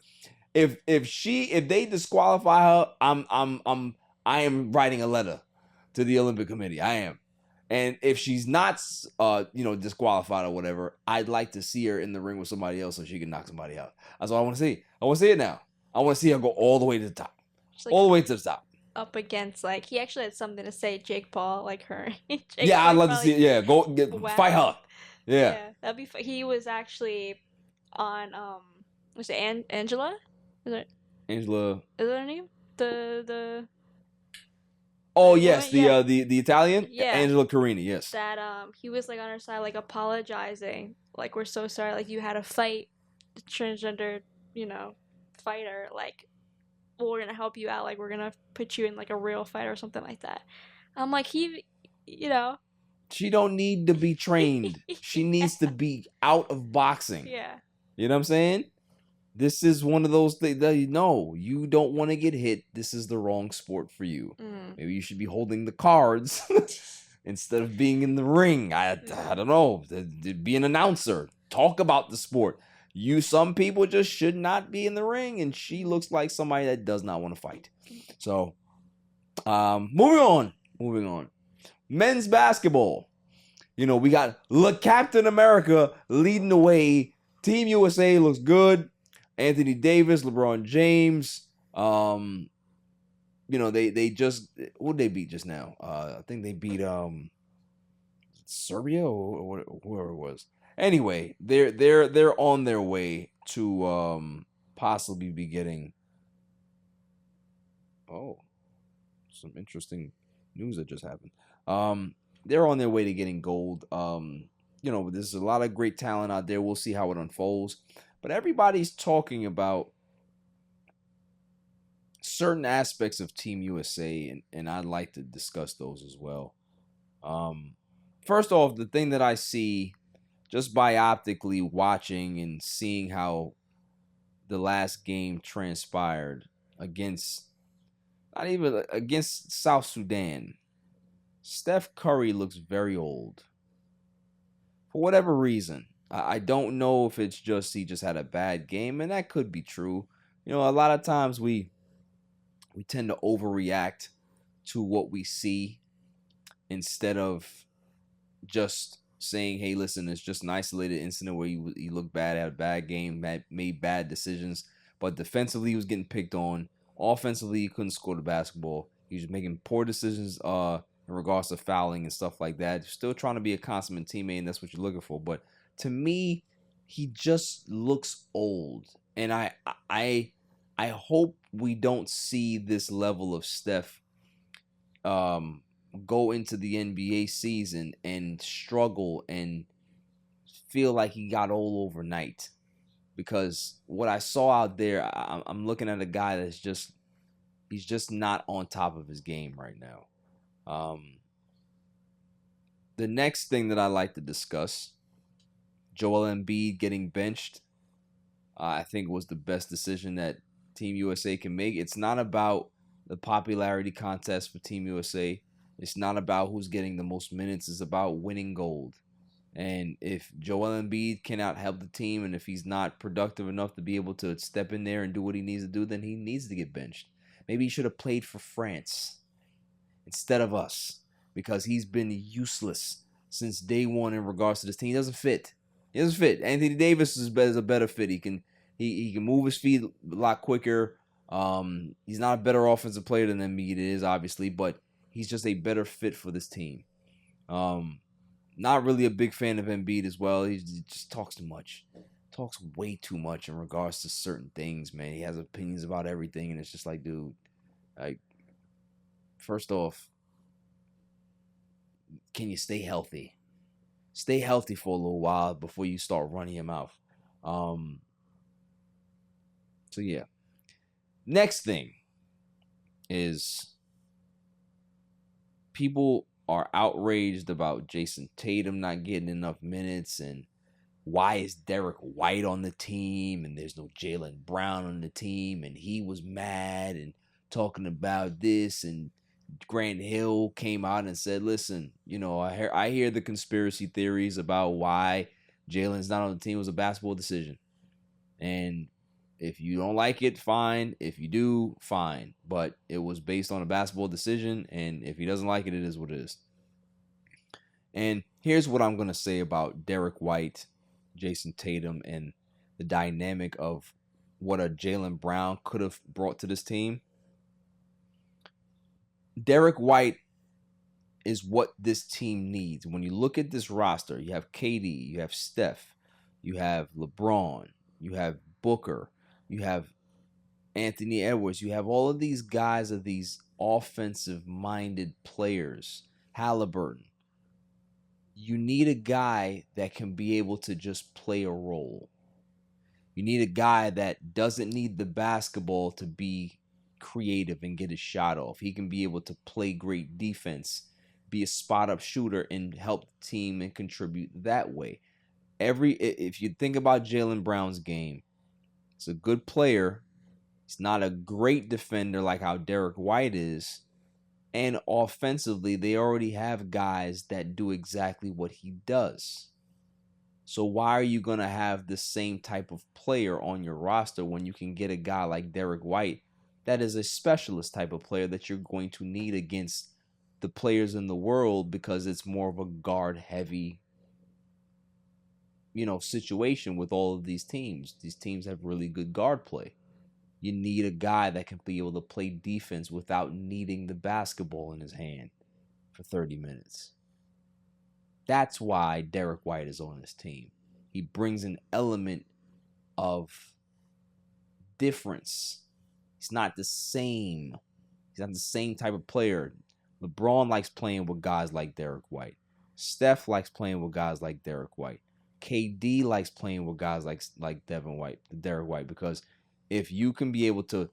If they disqualify her, I am writing a letter to the Olympic Committee. I am. And if she's not, disqualified or whatever, I'd like to see her in the ring with somebody else so she can knock somebody out. That's all I want to see. I want to see it now. I want to see her go all the way to the top. Like, all the way to the top. Up against, like, he actually had something to say, Jake Paul, like her. I'd love to see it. Yeah, fight her. Yeah. That'd be fun. He was actually on, was it Angela? Is it Angela? Is that her name? The Oh yes, the Italian, Angela Carini, yes. That he was like on her side, like apologizing, like we're so sorry, like you had to fight the transgender, fighter, like well, we're gonna help you out, like we're gonna put you in like a real fight or something like that. I'm like she don't need to be trained. She needs to be out of boxing. Yeah. You know what I'm saying? This is one of those things that you don't want to get hit. This is the wrong sport for you. Maybe you should be holding the cards instead of being in the ring. I don't know. Be an announcer. Talk about the sport. Some people just should not be in the ring, and she looks like somebody that does not want to fight. So, moving on. Men's basketball. We got Captain America leading the way. Team USA looks good. Anthony Davis, LeBron James. They just, who did they beat just now? I think they beat Serbia or whoever it was. Anyway, they're on their way to possibly be getting some interesting news that just happened. They're on their way to getting gold. There's a lot of great talent out there. We'll see how it unfolds. But everybody's talking about certain aspects of Team USA, and I'd like to discuss those as well. First off, the thing that I see just by optically watching and seeing how the last game transpired against South Sudan, Steph Curry looks very old. For whatever reason. I don't know if it's just he just had a bad game, and that could be true. A lot of times we tend to overreact to what we see instead of just saying, hey, listen, it's just an isolated incident where he looked bad, had a bad game, made bad decisions. But defensively, he was getting picked on. Offensively, he couldn't score the basketball. He was making poor decisions in regards to fouling and stuff like that. Still trying to be a consummate teammate, and that's what you're looking for. But to me, he just looks old. And I hope we don't see this level of Steph go into the NBA season and struggle and feel like he got old overnight. Because what I saw out there, I'm looking at a guy that's he's just not on top of his game right now. The next thing that I like to discuss, Joel Embiid getting benched, I think was the best decision that Team USA can make. It's not about the popularity contest for Team USA. It's not about who's getting the most minutes. It's about winning gold. And if Joel Embiid cannot help the team, and if he's not productive enough to be able to step in there and do what he needs to do, then he needs to get benched. Maybe he should have played for France instead of us, because he's been useless since day one in regards to this team. He doesn't fit. Anthony Davis is a better fit. He can move his feet a lot quicker. He's not a better offensive player than Embiid is, obviously, but he's just a better fit for this team. Not really a big fan of Embiid as well. He just talks too much. Talks way too much in regards to certain things, man. He has opinions about everything, and it's just like, dude, first off, can you stay healthy? Stay healthy for a little while before you start running your mouth. So yeah. Next thing is people are outraged about Jason Tatum not getting enough minutes, and why is Derek White on the team and there's no Jaylen Brown on the team, and he was mad and talking about this, and Grant Hill came out and said, listen, I hear the conspiracy theories about why Jaylen's not on the team. It was a basketball decision. And if you don't like it, fine. If you do, fine. But it was based on a basketball decision, and if he doesn't like it, it is what it is. And here's what I'm going to say about Derek White, Jason Tatum, and the dynamic of what a Jaylen Brown could have brought to this team. Derek White is what this team needs. When you look at this roster, you have KD, you have Steph, you have LeBron, you have Booker, you have Anthony Edwards, you have all of these guys of these offensive-minded players, Halliburton. You need a guy that can be able to just play a role. You need a guy that doesn't need the basketball to be creative and get his shot off. He can be able to play great defense, be a spot-up shooter, and help the team and contribute that way. If you think about Jaylen Brown's game, he's a good player. He's not a great defender like how Derek White is. And offensively, they already have guys that do exactly what he does. So why are you going to have the same type of player on your roster when you can get a guy like Derek White that is a specialist type of player that you're going to need against the players in the world because it's more of a guard heavy, situation with all of these teams. These teams have really good guard play. You need a guy that can be able to play defense without needing the basketball in his hand for 30 minutes. That's why Derek White is on his team. He brings an element of difference. He's not the same. He's not the same type of player. LeBron likes playing with guys like Derek White. Steph likes playing with guys like Derek White. KD likes playing with guys like Derek White, because if you can be able to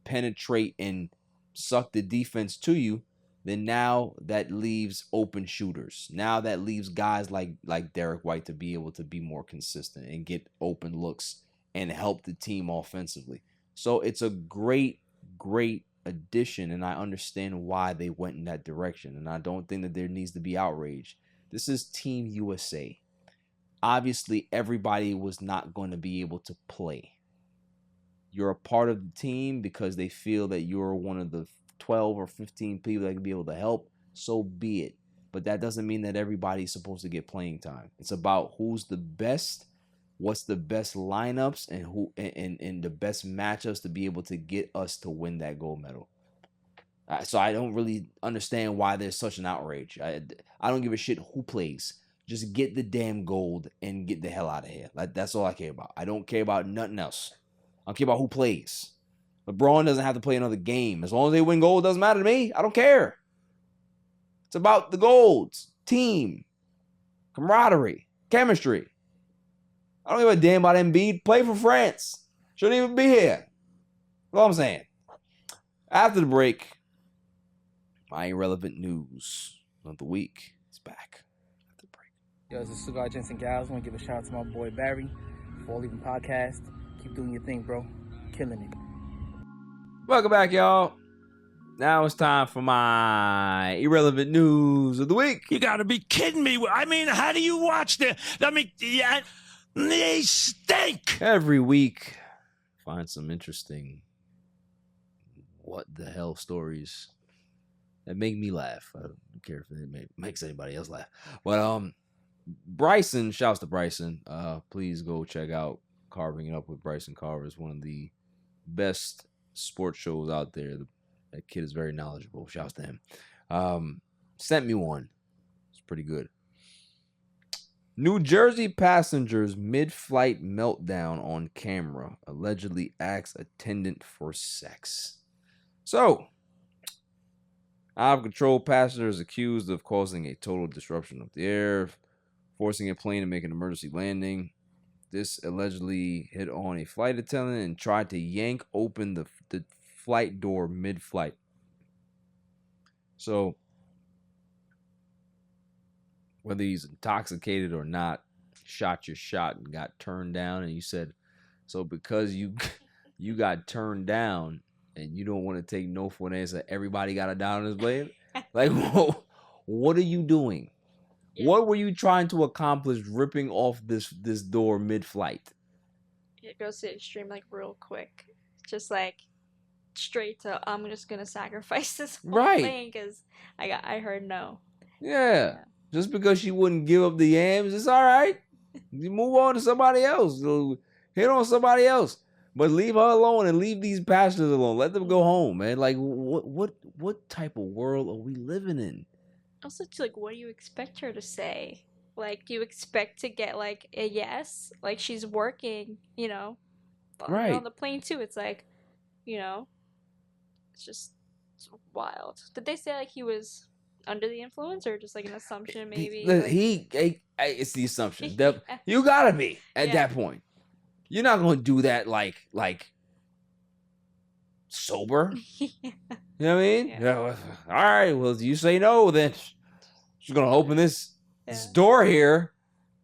penetrate and suck the defense to you, then now that leaves open shooters. Now that leaves guys like Derek White to be able to be more consistent and get open looks and help the team offensively. So it's a great addition, and I understand why they went in that direction, and I don't think that there needs to be outrage. This is Team USA. Obviously, everybody was not going to be able to play. You're a part of the team because they feel that you're one of the 12 or 15 people that can be able to help, so be it. But that doesn't mean that everybody's supposed to get playing time. It's about who's the best, what's the best lineups, and who and the best matchups to be able to get us to win that gold medal. So I don't really understand why there's such an outrage. I don't give a shit who plays. Just get the damn gold and get the hell out of here. That's all I care about. I don't care about nothing else. I don't care about who plays. LeBron doesn't have to play another game. As long as they win gold, it doesn't matter to me. I don't care. It's about the golds, team, camaraderie, chemistry. I don't give a damn about Embiid. Play for France. Shouldn't even be here. That's all I'm saying. After the break, my irrelevant news of the week is back. After the break. Yo, this is Cigar Gents and Gals. I want to give a shout out to my boy Barry for leaving podcast. Keep doing your thing, bro. Killing it. Welcome back, y'all. Now it's time for my irrelevant news of the week. You gotta be kidding me. I mean, how do you watch them? I mean, yeah, they stink. Every week, find some interesting what the hell stories that make me laugh. I don't care if it makes anybody else laugh. But Bryson, shouts to Bryson. Please go check out Carving It Up with Bryson Carver. Is one of the best sports shows out there. That kid is very knowledgeable. Shouts to him. Sent me one. It's pretty good. New Jersey passengers mid-flight meltdown on camera. Allegedly asks attendant for sex. So, out of control passenger is accused of causing a total disruption of the air, forcing a plane to make an emergency landing. This allegedly hit on a flight attendant and tried to yank open the flight door mid-flight. So, whether he's intoxicated or not, shot your shot and got turned down, and you said, so because you got turned down and you don't want to take no for an answer, everybody got a down on his blade? Like, what are you doing? Yeah. What were you trying to accomplish ripping off this door mid-flight? It goes to the extreme, like, real quick. Just, like, straight to, I'm just going to sacrifice this whole thing because I heard no. Yeah. Just because she wouldn't give up the yams, it's all right. You move on to somebody else. Hit on somebody else. But leave her alone and leave these passengers alone. Let them go home, man. Like, what type of world are we living in? Also, like, what do you expect her to say? Like, do you expect to get, like, a yes? Like, she's working, Right. On the plane, too. It's like, it's wild. Did they say, like, he was under the influence or just, like, an assumption, maybe? It's the assumption. You gotta be at that point. You're not going to do that, like sober. You know what I mean? Yeah. All right, well, you say no, then she's going to open this door here,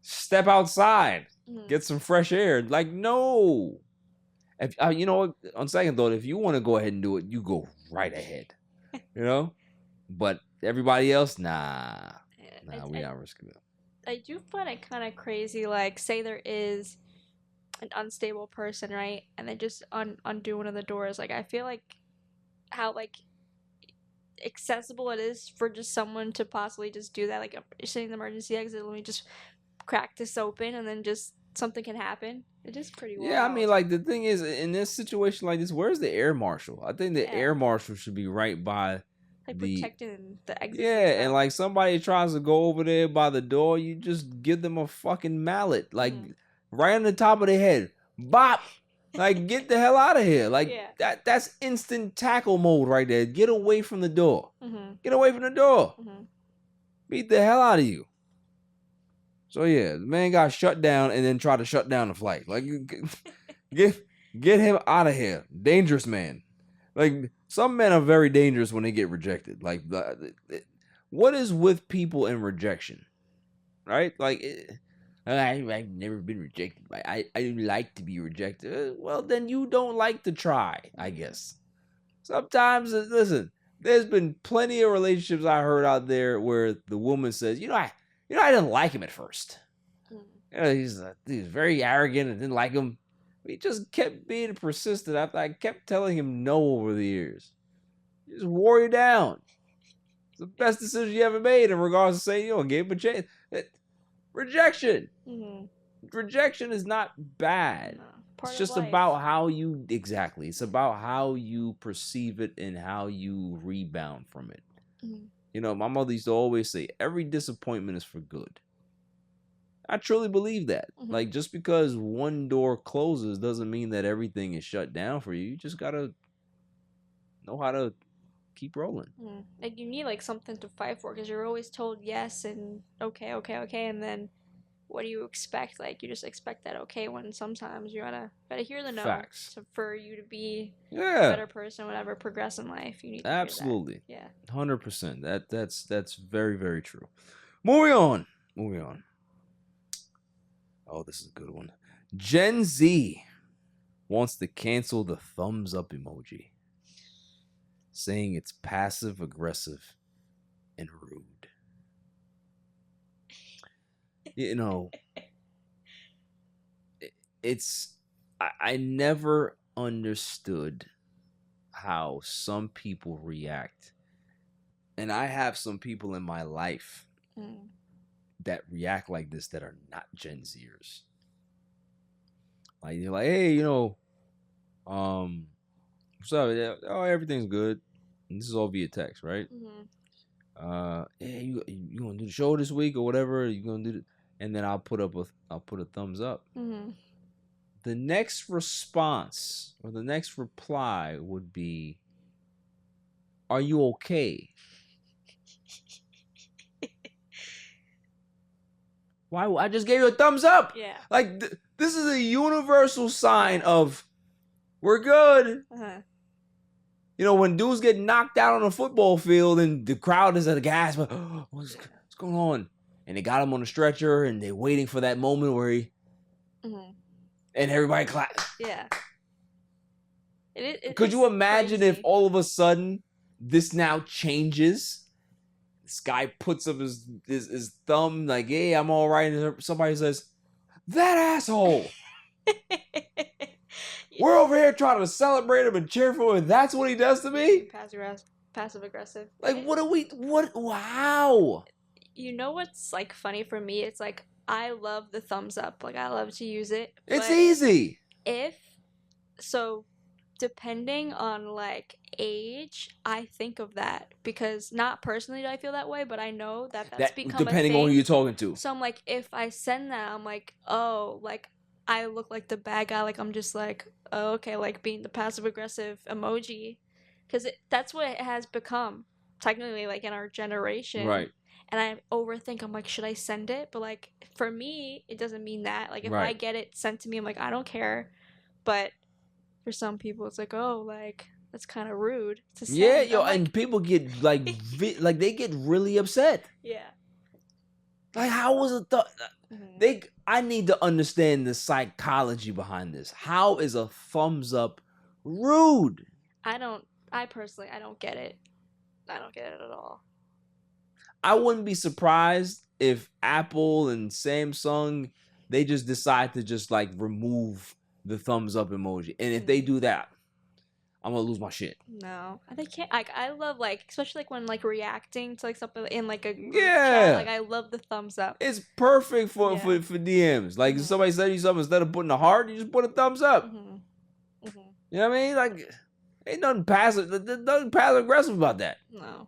step outside, get some fresh air. Like, no. If you know what, on second thought, if you want to go ahead and do it, you go right ahead. But everybody else, nah, we not risking it. I do find it kind of crazy, like, say there is an unstable person, right? And they just undo one of the doors. Like, I feel like how, like, accessible it is for just someone to possibly just do that. Like, sitting in the emergency exit, let me just crack this open, and then just something can happen. It is pretty wild. Yeah, I mean, like, the thing is, in this situation like this, where's the air marshal? I think the Yeah. air marshal should be right by like the protecting the exit. yeah, and like somebody tries to go over there by the door, you just give them a fucking mallet, like right on the top of their head, bop, like get the hell out of here, like Yeah. that's instant tackle mode right there. Get away from the door. Get away from the door. Beat the hell out of you. So yeah, the man got shut down and then tried to shut down the flight. Like, get him out of here, dangerous man. Like, some men are very dangerous when they get rejected. Like, what is with people in rejection, right? Like, I've never been rejected. I like to be rejected. Well, then you don't like to try, I guess. Sometimes, listen, there's been plenty of relationships I heard out there where the woman says, I didn't like him at first. He's very arrogant and didn't like him. He just kept being persistent after I kept telling him no over the years. He just wore you down. It's the best decision you ever made in regards to saying, gave him a chance. Rejection. Rejection is not bad. No, it's just about how you, it's about how you perceive it and how you rebound from it. My mother used to always say, every disappointment is for good. I truly believe that. Like, just because one door closes doesn't mean that everything is shut down for you. You just gotta know how to keep rolling. Like, you need like something to fight for, because you're always told yes and okay, and then what do you expect? Like, you just expect that okay when sometimes you gotta hear the no. Facts. For you to be a Yeah. better person, whatever, progress in life. You need to Absolutely. hear that. Yeah. 100%. That's very, very true. Moving on. Oh, this is a good one. Gen Z wants to cancel the thumbs up emoji, saying it's passive aggressive and rude. I never understood how some people react. And I have some people in my life that react like this that are not Gen Zers. Like, you're like, hey, what's up? Oh, everything's good. And this is all via text, right? Hey, you gonna do the show this week or whatever? You gonna do and then I'll put a thumbs up. The next response or the next reply would be, are you okay? Why? I just gave you a thumbs up. Yeah. Like, this is a universal sign of we're good. When dudes get knocked out on a football field and the crowd is at a gasp, what's going on? And they got him on a stretcher and they're waiting for that moment where he and everybody claps. Yeah. Could you imagine if all of a sudden this now changes? This guy puts up his thumb like, hey, I'm all right. And somebody says, that asshole. We're over here trying to celebrate him and cheer for him. And that's what he does to me? Passive aggressive. Like, wow. You know what's like funny for me? It's like, I love the thumbs up. Like, I love to use it. It's easy. Depending on like age, I think of that, because not personally do I feel that way, but I know that's become depending a thing. on who you're talking to. So I'm like, if I send that, I'm like, oh, like I look like the bad guy. Like, I'm just like, oh, okay, like being the passive aggressive emoji, because that's what it has become technically, like in our generation. Right. And I overthink. I'm like, should I send it? But like for me, it doesn't mean that. Like if I get it sent to me, I'm like, I don't care. But for some people, it's like, oh, like that's kind of rude to send. Yeah, and people get like, they get really upset. Yeah. Like, how was it? I need to understand the psychology behind this. How is a thumbs up rude? I personally don't get it. I don't get it at all. I wouldn't be surprised if Apple and Samsung, they just decide to just like remove the thumbs up emoji. And if they do that, I'm gonna lose my shit. No, they can't. Like, I love, like, especially like when like reacting to like something in like a group Yeah. chat. Like, I love the thumbs up. It's perfect for Yeah. for DMs. Like if somebody said you something, instead of putting a heart, you just put a thumbs up. You know what I mean? Like, ain't nothing passive aggressive about that. No,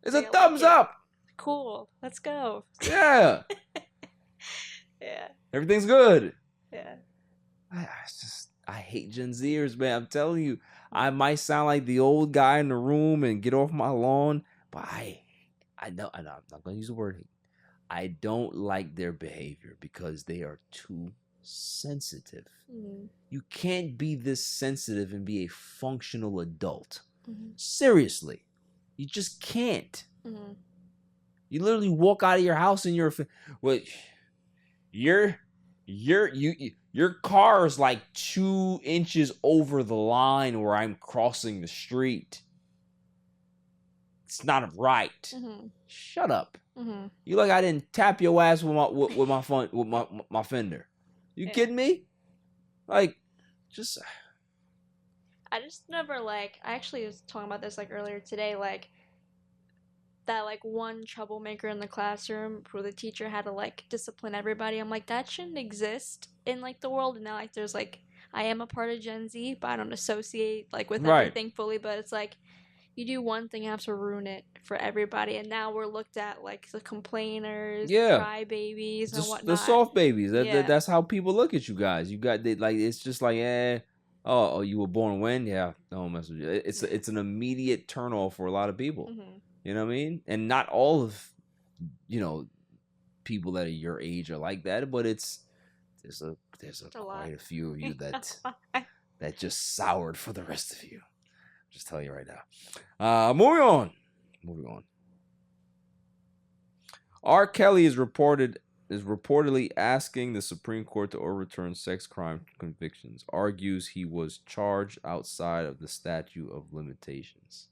It's Like, a I thumbs like it. up. Cool. Let's go. Yeah. Yeah. Everything's good. Yeah. I hate Gen Zers, man. I'm telling you, I might sound like the old guy in the room and get off my lawn, but I know, I'm not gonna use the word hate. I don't like their behavior because they are too sensitive. You can't be this sensitive and be a functional adult. Seriously, you just can't. You literally walk out of your house and your car is like 2 inches over the line where I'm crossing the street. It's not right. Shut up. You like I didn't tap your ass with my fender. You kidding me? Like, just. I just never like. I actually was talking about this like earlier today. Like that, like one troublemaker in the classroom where the teacher had to like discipline everybody. I'm like, that shouldn't exist in like the world. And now like there's like, I am a part of Gen Z, but I don't associate like with everything fully. But it's like, you do one thing, you have to ruin it for everybody. And now we're looked at like the complainers, crybabies, and whatnot. The soft babies. That's how people look at you guys. You got like it's just like, oh, you were born when? Yeah, don't mess with you. It's an immediate turnoff for a lot of people. You know what I mean? And not all of people that are your age are like that, but there's quite a few of you that just soured for the rest of you. Just tell you right now. Moving on. R. Kelly is reportedly asking the Supreme Court to overturn sex crime convictions. Argues he was charged outside of the statute of limitations.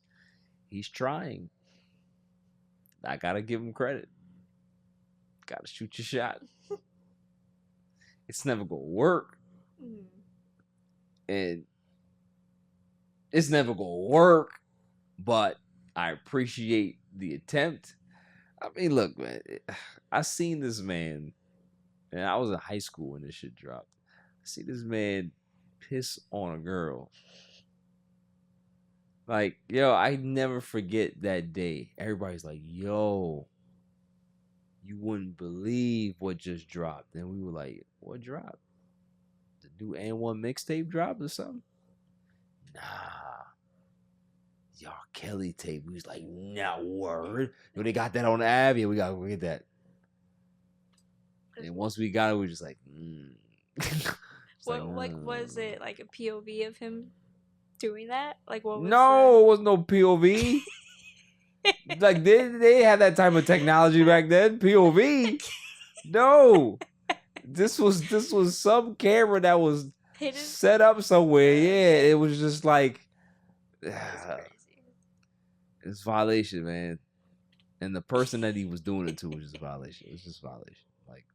He's trying. I gotta give him credit. Gotta shoot your shot. It's never gonna work. And it's never gonna work, but I appreciate the attempt. I mean, look, man, I seen this man, and I was in high school when this shit dropped. I see this man piss on a girl. Like, yo, I never forget that day. Everybody's like, yo, you wouldn't believe what just dropped. And we were like, what dropped? The new N1 mixtape dropped or something? Nah. Y'all Kelly tape. We was like, nah, word. Yo, they got that on the app. Yeah, we gotta get that. And once we got it, we were just like, was it like a POV of him doing that? Like, what was it was no POV. Like, they had that type of technology back then. POV. No. This was some camera that was set up somewhere. Yeah, it was just like it's violation, man. And the person that he was doing it to was just a violation. It was just a violation. Like,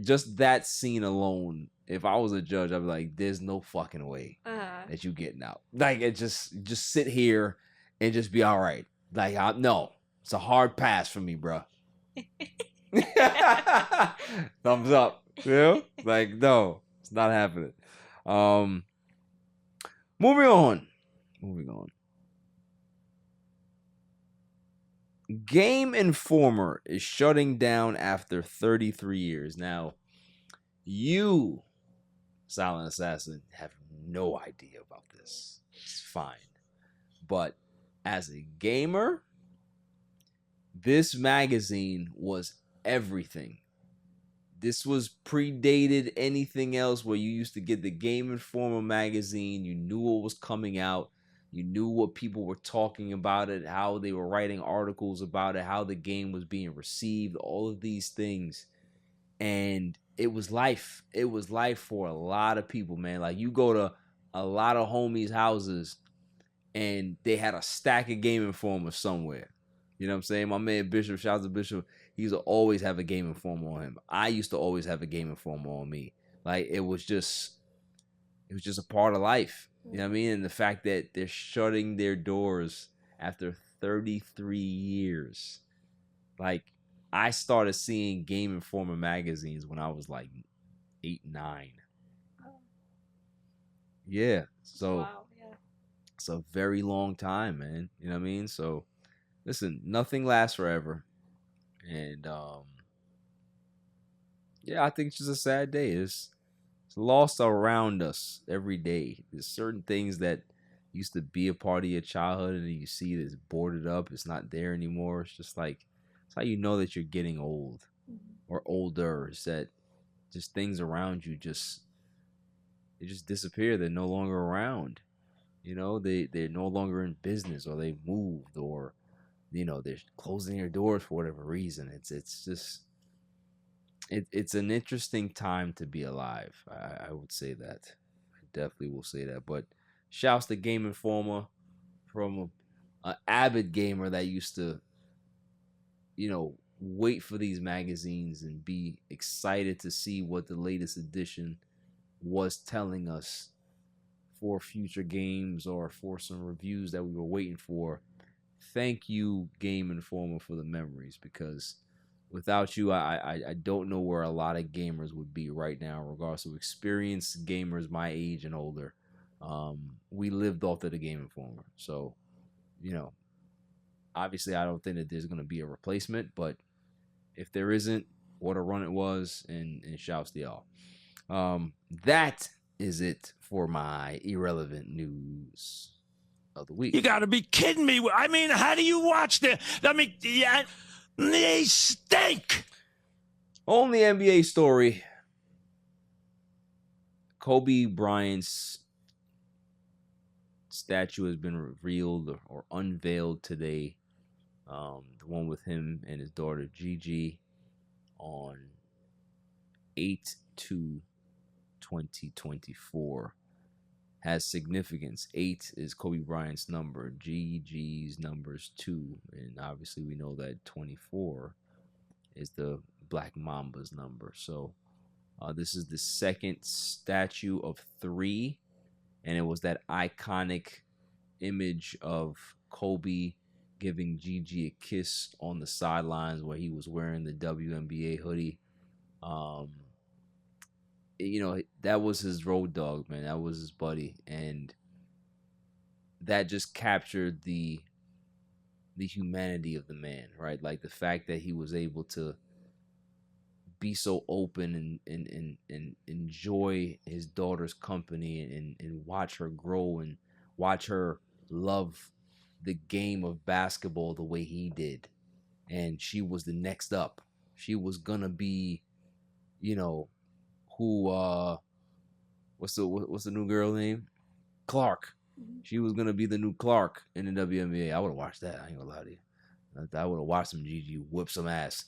just that scene alone, if I was a judge, I'd be like, there's no fucking way that you getting out. Like, it just sit here and just be all right. Like, no, it's a hard pass for me, bro. Thumbs up. You know? Like, no, it's not happening. Moving on. Game Informer is shutting down after 33 years. Now, you, Silent Assassin, have no idea about this. It's fine. But as a gamer, this magazine was everything. This was predated anything else where you used to get the Game Informer magazine. You knew what was coming out. You knew what people were talking about it, how they were writing articles about it, how the game was being received, all of these things. And it was life. It was life for a lot of people, man. Like, you go to a lot of homies' houses and they had a stack of Game Informer somewhere. You know what I'm saying? My man Bishop, shout out to Bishop, he used to always have a Game Informer on him. I used to always have a Game Informer on me. Like, it was just a part of life. You know what I mean? And the fact that they're shutting their doors after 33 years. Like, I started seeing Game Informer magazines when I was like 8, 9. Yeah. So Wow, yeah. it's a very long time, man. You know what I mean? So listen, nothing lasts forever. And yeah, I think it's just a sad day. It's lost around us every day. There's certain things that used to be a part of your childhood, and you see it's boarded up. It's not there anymore. It's just like, it's how you know that you're getting old or older. Is that just things around you they just disappear. They're no longer around. You know, they're no longer in business, or they moved, or you know, they're closing their doors for whatever reason. It's just it's an interesting time to be alive. I would say that. I definitely will say that. But shouts to Game Informer, from an avid gamer that used to, you know, wait for these magazines and be excited to see what the latest edition was telling us for future games or for some reviews that we were waiting for. Thank you, Game Informer, for the memories, because without you, I don't know where a lot of gamers would be right now, regardless of experienced gamers my age and older. We lived off of the Game Informer. So, you know, obviously I don't think that there's going to be a replacement, but if there isn't, what a run it was, and shouts to y'all. That is it for my irrelevant news of the week. You got to be kidding me. I mean, how do you watch the? I mean, yeah, they stink. Only NBA story. Kobe Bryant's statue has been revealed or unveiled today. The one with him and his daughter Gigi on 8/2/2024 has significance. 8 is Kobe Bryant's number. Gigi's number is 2, and obviously we know that 24 is the Black Mamba's number. So this is the second statue of 3, and it was that iconic image of Kobe giving Gigi a kiss on the sidelines where he was wearing the WNBA hoodie. You know, that was his road dog, man. That was his buddy, and that just captured the humanity of the man, right? Like the fact that he was able to be so open and enjoy his daughter's company and watch her grow and watch her love the game of basketball the way he did. And she was the next up. She was gonna be, you know, who what's the new girl name? Clark. She was gonna be the new Clark in the WNBA. I would have watched that. I ain't gonna lie to you. I would have watched some Gigi whip some ass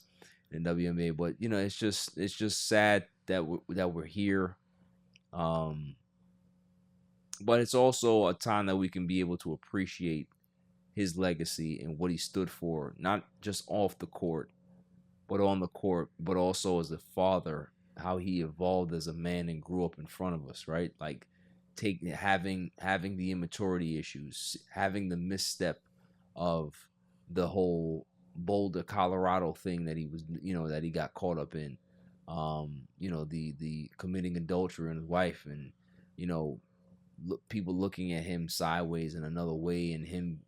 in WNBA. But you know, it's just sad that we're here. But it's also a time that we can be able to appreciate his legacy and what he stood for, not just off the court, but on the court, but also as a father, how he evolved as a man and grew up in front of us, right? Like having the immaturity issues, having the misstep of the whole Boulder, Colorado thing that he was, you know, that he got caught up in, you know, the committing adultery on his wife, and, you know, people looking at him sideways in another way, and him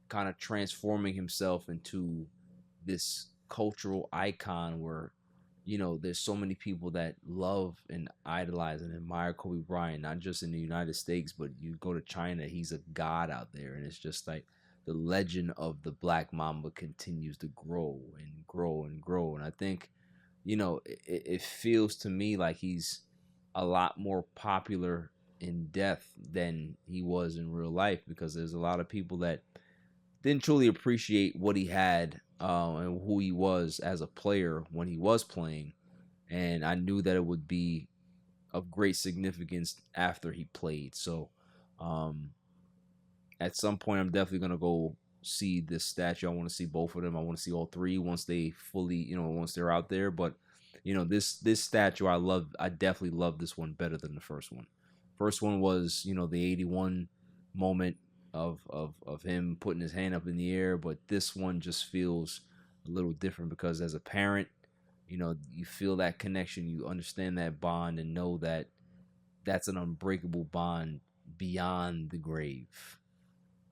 kind of transforming himself into this cultural icon where, you know, there's so many people that love and idolize and admire Kobe Bryant, not just in the United States, but you go to China, he's a god out there. And it's just like the legend of the Black Mamba continues to grow and grow and grow. And I think, you know, it feels to me like he's a lot more popular in death than he was in real life, because there's a lot of people that didn't truly appreciate what he had and who he was as a player when he was playing. And I knew that it would be of great significance after he played. So at some point, I'm definitely going to go see this statue. I want to see both of them. I want to see all 3 once they fully, you know, once they're out there. But, you know, this statue, I definitely love this one better than the first one, First one was, the 81 moment of him putting his hand up in the air, but this one just feels a little different because as a parent, you feel that connection, you understand that bond, and know that that's an unbreakable bond beyond the grave.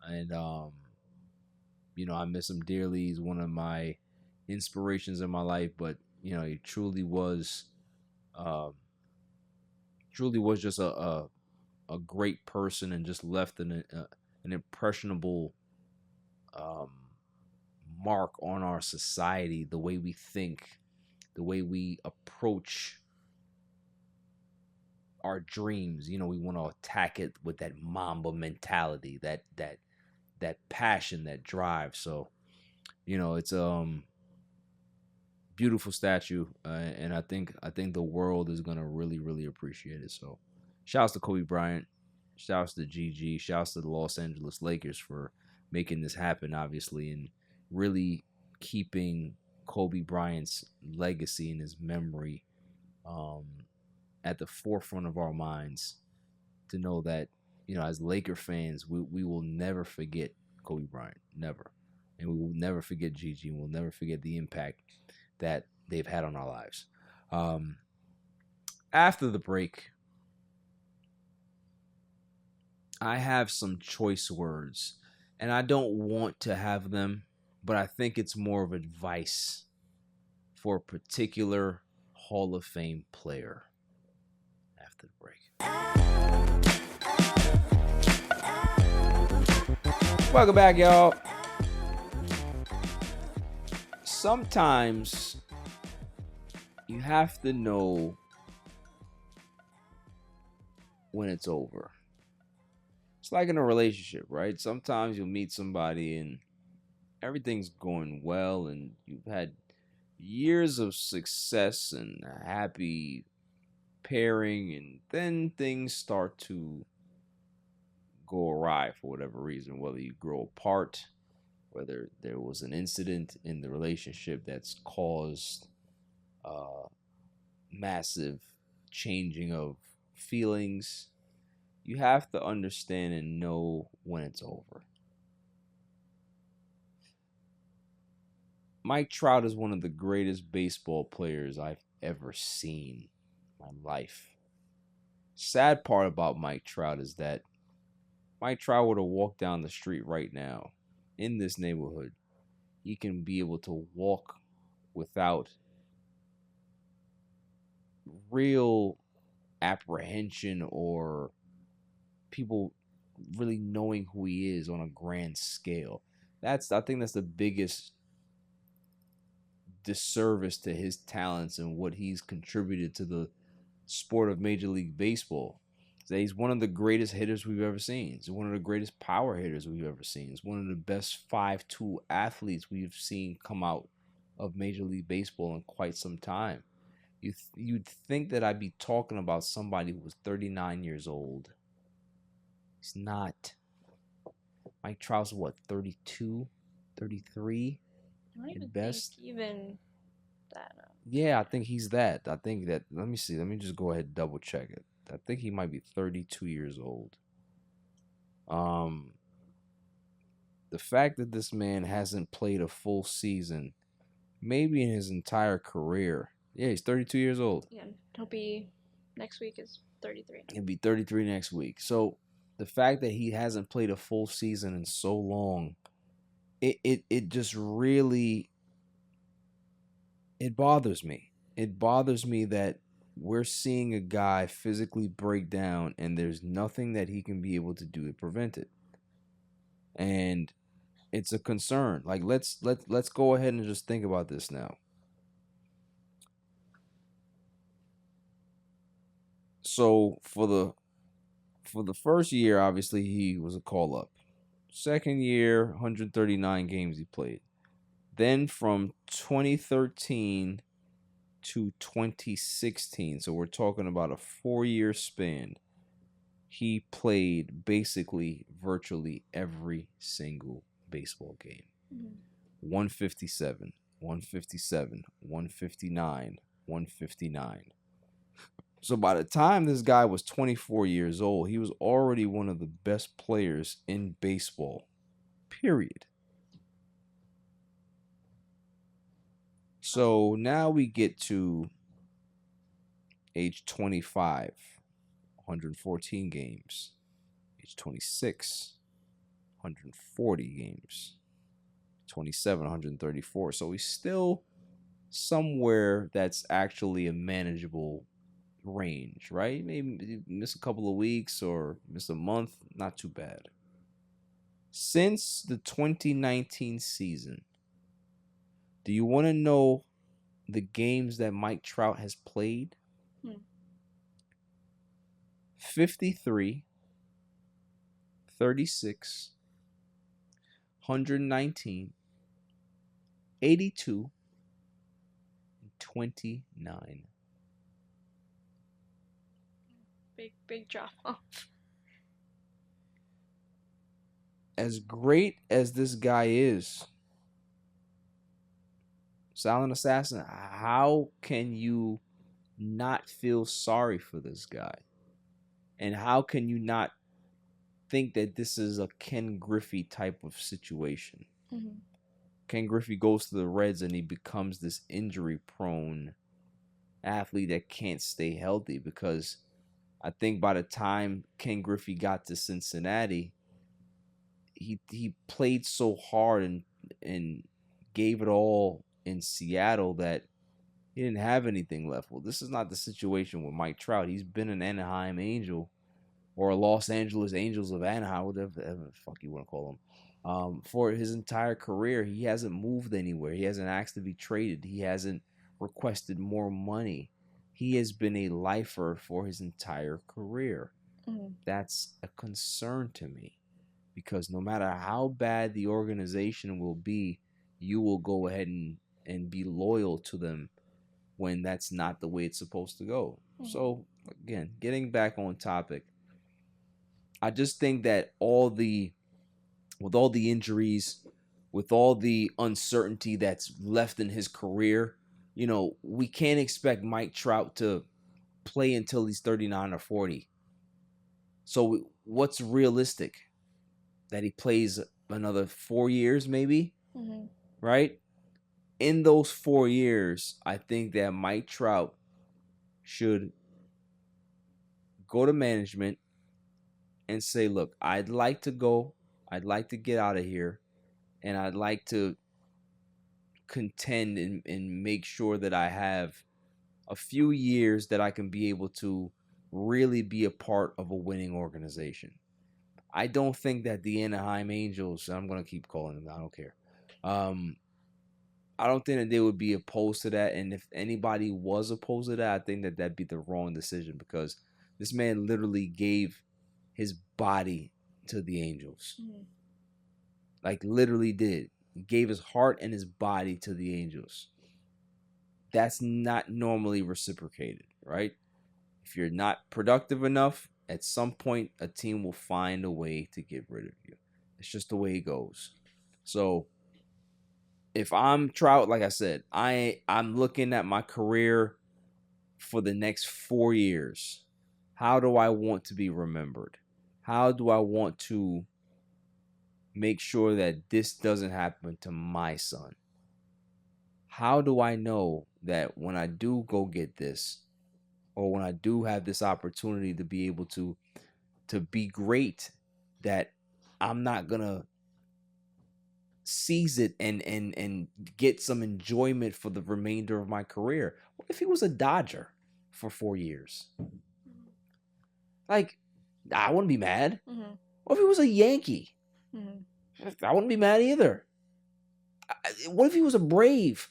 And I miss him dearly. He's one of my inspirations in my life, but he truly was just a great person, and just left an impressionable mark on our society, the way we think, the way we approach our dreams. We want to attack it with that Mamba mentality, that passion, that drive. So, it's beautiful statue, and I think the world is gonna really, really appreciate it. So, shouts to Kobe Bryant, shouts to GG, shouts to the Los Angeles Lakers for making this happen, obviously, and really keeping Kobe Bryant's legacy and his memory at the forefront of our minds. To know that, as Laker fans, we will never forget Kobe Bryant, never, and we will never forget GG, and we'll never forget the impact that they've had on our lives. After the break, I have some choice words, and I don't want to have them, but I think it's more of advice for a particular Hall of Fame player. After the break. Welcome back, y'all. Sometimes you have to know when it's over. It's like in a relationship, right? Sometimes you'll meet somebody and everything's going well, and you've had years of success and a happy pairing, and then things start to go awry for whatever reason, whether you grow apart, whether there was an incident in the relationship that's caused massive changing of feelings. You have to understand and know when it's over. Mike Trout is one of the greatest baseball players I've ever seen in my life. Sad part about Mike Trout is that Mike Trout were to walk down the street right now in this neighborhood, he can be able to walk without real apprehension or people really knowing who he is on a grand scale. I think that's the biggest disservice to his talents and what he's contributed to the sport of Major League Baseball. He's one of the greatest hitters we've ever seen. He's one of the greatest power hitters we've ever seen. He's one of the best 5'2" athletes we've seen come out of Major League Baseball in quite some time. You'd think that I'd be talking about somebody who was 39 years old. He's not. Mike Trout's what, 32, 33? I don't even best. think even that. Yeah, I think he's that. I think that. Let me see. Let me just go ahead and double check it. I think he might be 32 years old. The fact that this man hasn't played a full season, maybe in his entire career. Yeah, he's 32 years old. Yeah, he'll be, next week is 33. He'll be 33 next week. So the fact that he hasn't played a full season in so long, it just really, it bothers me. It bothers me that we're seeing a guy physically break down and there's nothing that he can be able to do to prevent it. And it's a concern. Like let's go ahead and just think about this now. So for the first year, obviously he was a call up. Second year, 139 games he played. Then from 2013 to 2016, so we're talking about a 4-year span, he played basically virtually every single baseball game. 157, 157, 159, 159. So by the time this guy was 24 years old, he was already one of the best players in baseball. Period. So now we get to age 25, 114 games. Age 26, 140 games. 27, 134. So he's still somewhere that's actually a manageable range, right? Maybe miss a couple of weeks or miss a month, not too bad. Since the 2019 season, do you want to know the games that Mike Trout has played? 53, 36, 119, 82, and 29. Big drop off. As great as this guy is, Silent Assassin, how can you not feel sorry for this guy? And how can you not think that this is a Ken Griffey type of situation? Mm-hmm. Ken Griffey goes to the Reds and he becomes this injury-prone athlete that can't stay healthy, because I think by the time Ken Griffey got to Cincinnati, he played so hard and gave it all in Seattle that he didn't have anything left. Well, this is not the situation with Mike Trout. He's been an Anaheim Angel or a Los Angeles Angels of Anaheim, whatever the fuck you want to call them, for his entire career. He hasn't moved anywhere. He hasn't asked to be traded. He hasn't requested more money. He has been a lifer for his entire career. Mm-hmm. That's a concern to me, because no matter how bad the organization will be, you will go ahead and be loyal to them when that's not the way it's supposed to go. Mm-hmm. So, again, getting back on topic, I just think that with all the injuries, with all the uncertainty that's left in his career, we can't expect Mike Trout to play until he's 39 or 40. So what's realistic? That he plays another 4 years maybe? Mm-hmm. Right? In those 4 years, I think that Mike Trout should go to management and say, look, I'd like to go. I'd like to get out of here. And I'd like to contend and make sure that I have a few years that I can be able to really be a part of a winning organization. I don't think that the Anaheim Angels, I'm going to keep calling them, I don't care. I don't think that they would be opposed to that. And if anybody was opposed to that, I think that that'd be the wrong decision, because this man literally gave his body to the Angels. Mm-hmm. Like, literally did. He gave his heart and his body to the Angels. That's not normally reciprocated, right? If you're not productive enough, at some point, a team will find a way to get rid of you. It's just the way it goes. So, if I'm Trout, like I said, I'm looking at my career for the next 4 years. How do I want to be remembered? How do I want to make sure that this doesn't happen to my son? How do I know that when I do go get this, or when I do have this opportunity to be able to be great, that I'm not gonna seize it and get some enjoyment for the remainder of my career? What if he was a Dodger for 4 years? Like, I wouldn't be mad. Mm-hmm. What if he was a Yankee? Mm-hmm. I wouldn't be mad either. What if he was a Brave?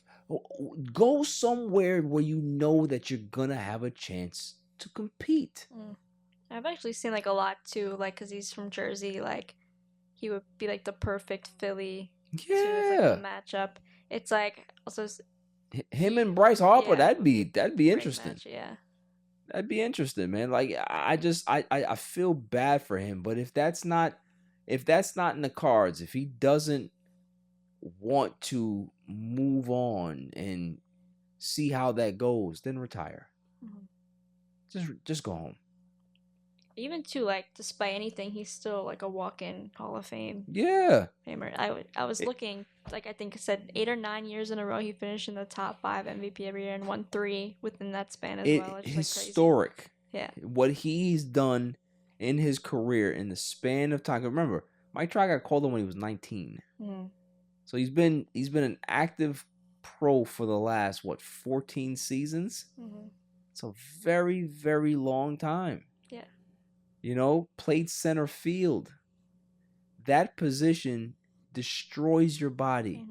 Go somewhere where you know that you're gonna have a chance to compete. I've actually seen like a lot too, like, because he's from Jersey, like he would be like the perfect Philly to like, the matchup. It's like also him and Bryce Harper. Yeah, that'd be interesting. match, yeah. That'd be interesting, man. Like, I feel bad for him, but if that's not in the cards, if he doesn't want to move on and see how that goes, then retire. Mm-hmm. Just go home. Even too, like, despite anything, he's still like a walk-in Hall of Fame Yeah. famer. I was looking, like, I think it said 8 or 9 years in a row he finished in the top 5 MVP every year and won 3 within that span as well. It's just, historic. Like, crazy. Yeah. What he's done in his career in the span of time. Remember, Mike Trout got called up when he was 19. Mm-hmm. So he's been an active pro for the last 14 seasons. Mm-hmm. It's a very, very long time. Yeah. You know, played center field. That position destroys your body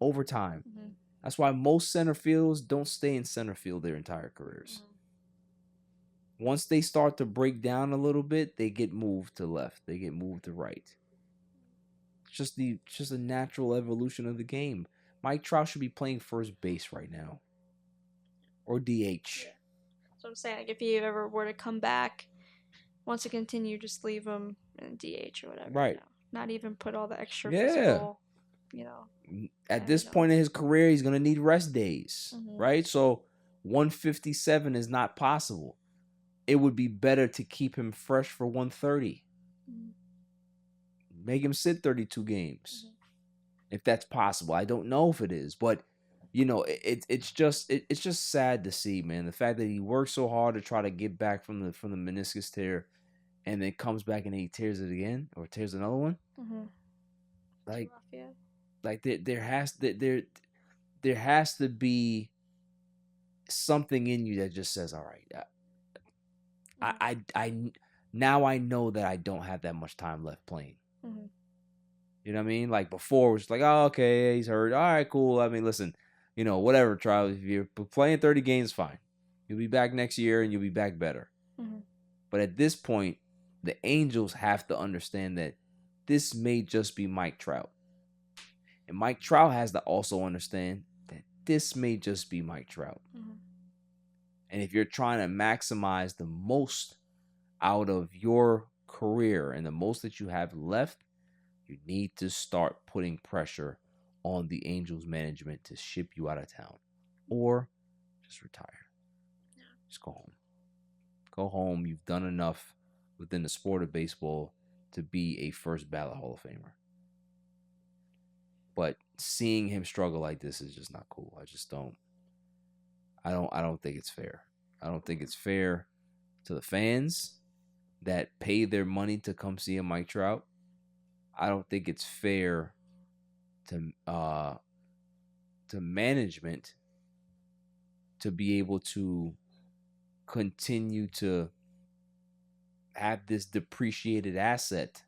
over time. Mm-hmm. That's why most center fielders don't stay in center field their entire careers. Mm-hmm. Once they start to break down a little bit, they get moved to left. They get moved to right. It's just a natural evolution of the game. Mike Trout should be playing first base right now. Or DH. Yeah. So I'm saying, like, if he ever were to come back, wants to continue, just leave him in DH or whatever. Right. You know? Not even put all the extra Yeah. physical, you know. At this point in his career, he's going to need rest days, Mhm. right? So 157 is not possible. It would be better to keep him fresh for 130. Mhm. Make him sit 32 games. Mhm. If that's possible. I don't know if it is, but you know, it's just sad to see, man. The fact that he worked so hard to try to get back from the meniscus tear, and then comes back and he tears it again or tears another one. Mhm. Like, Rough, yeah. like there has to be something in you that just says, all right, I now I know that I don't have that much time left playing. Mhm. You know what I mean? Like before, it was like, oh, okay, he's hurt. All right, cool. I mean, listen, you know, whatever, Trout. If you're playing 30 games, fine. You'll be back next year and you'll be back better. Mhm. But at this point, the Angels have to understand that this may just be Mike Trout. And Mike Trout has to also understand that this may just be Mike Trout. Mhm. And if you're trying to maximize the most out of your career and the most that you have left, you need to start putting pressure on the Angels management to ship you out of town. Or just retire. Just go home. Go home. You've done enough within the sport of baseball to be a first ballot Hall of Famer. But seeing him struggle like this is just not cool. I don't think it's fair. I don't think it's fair to the fans that pay their money to come see a Mike Trout. I don't think it's fair to management to be able to continue to have this depreciated asset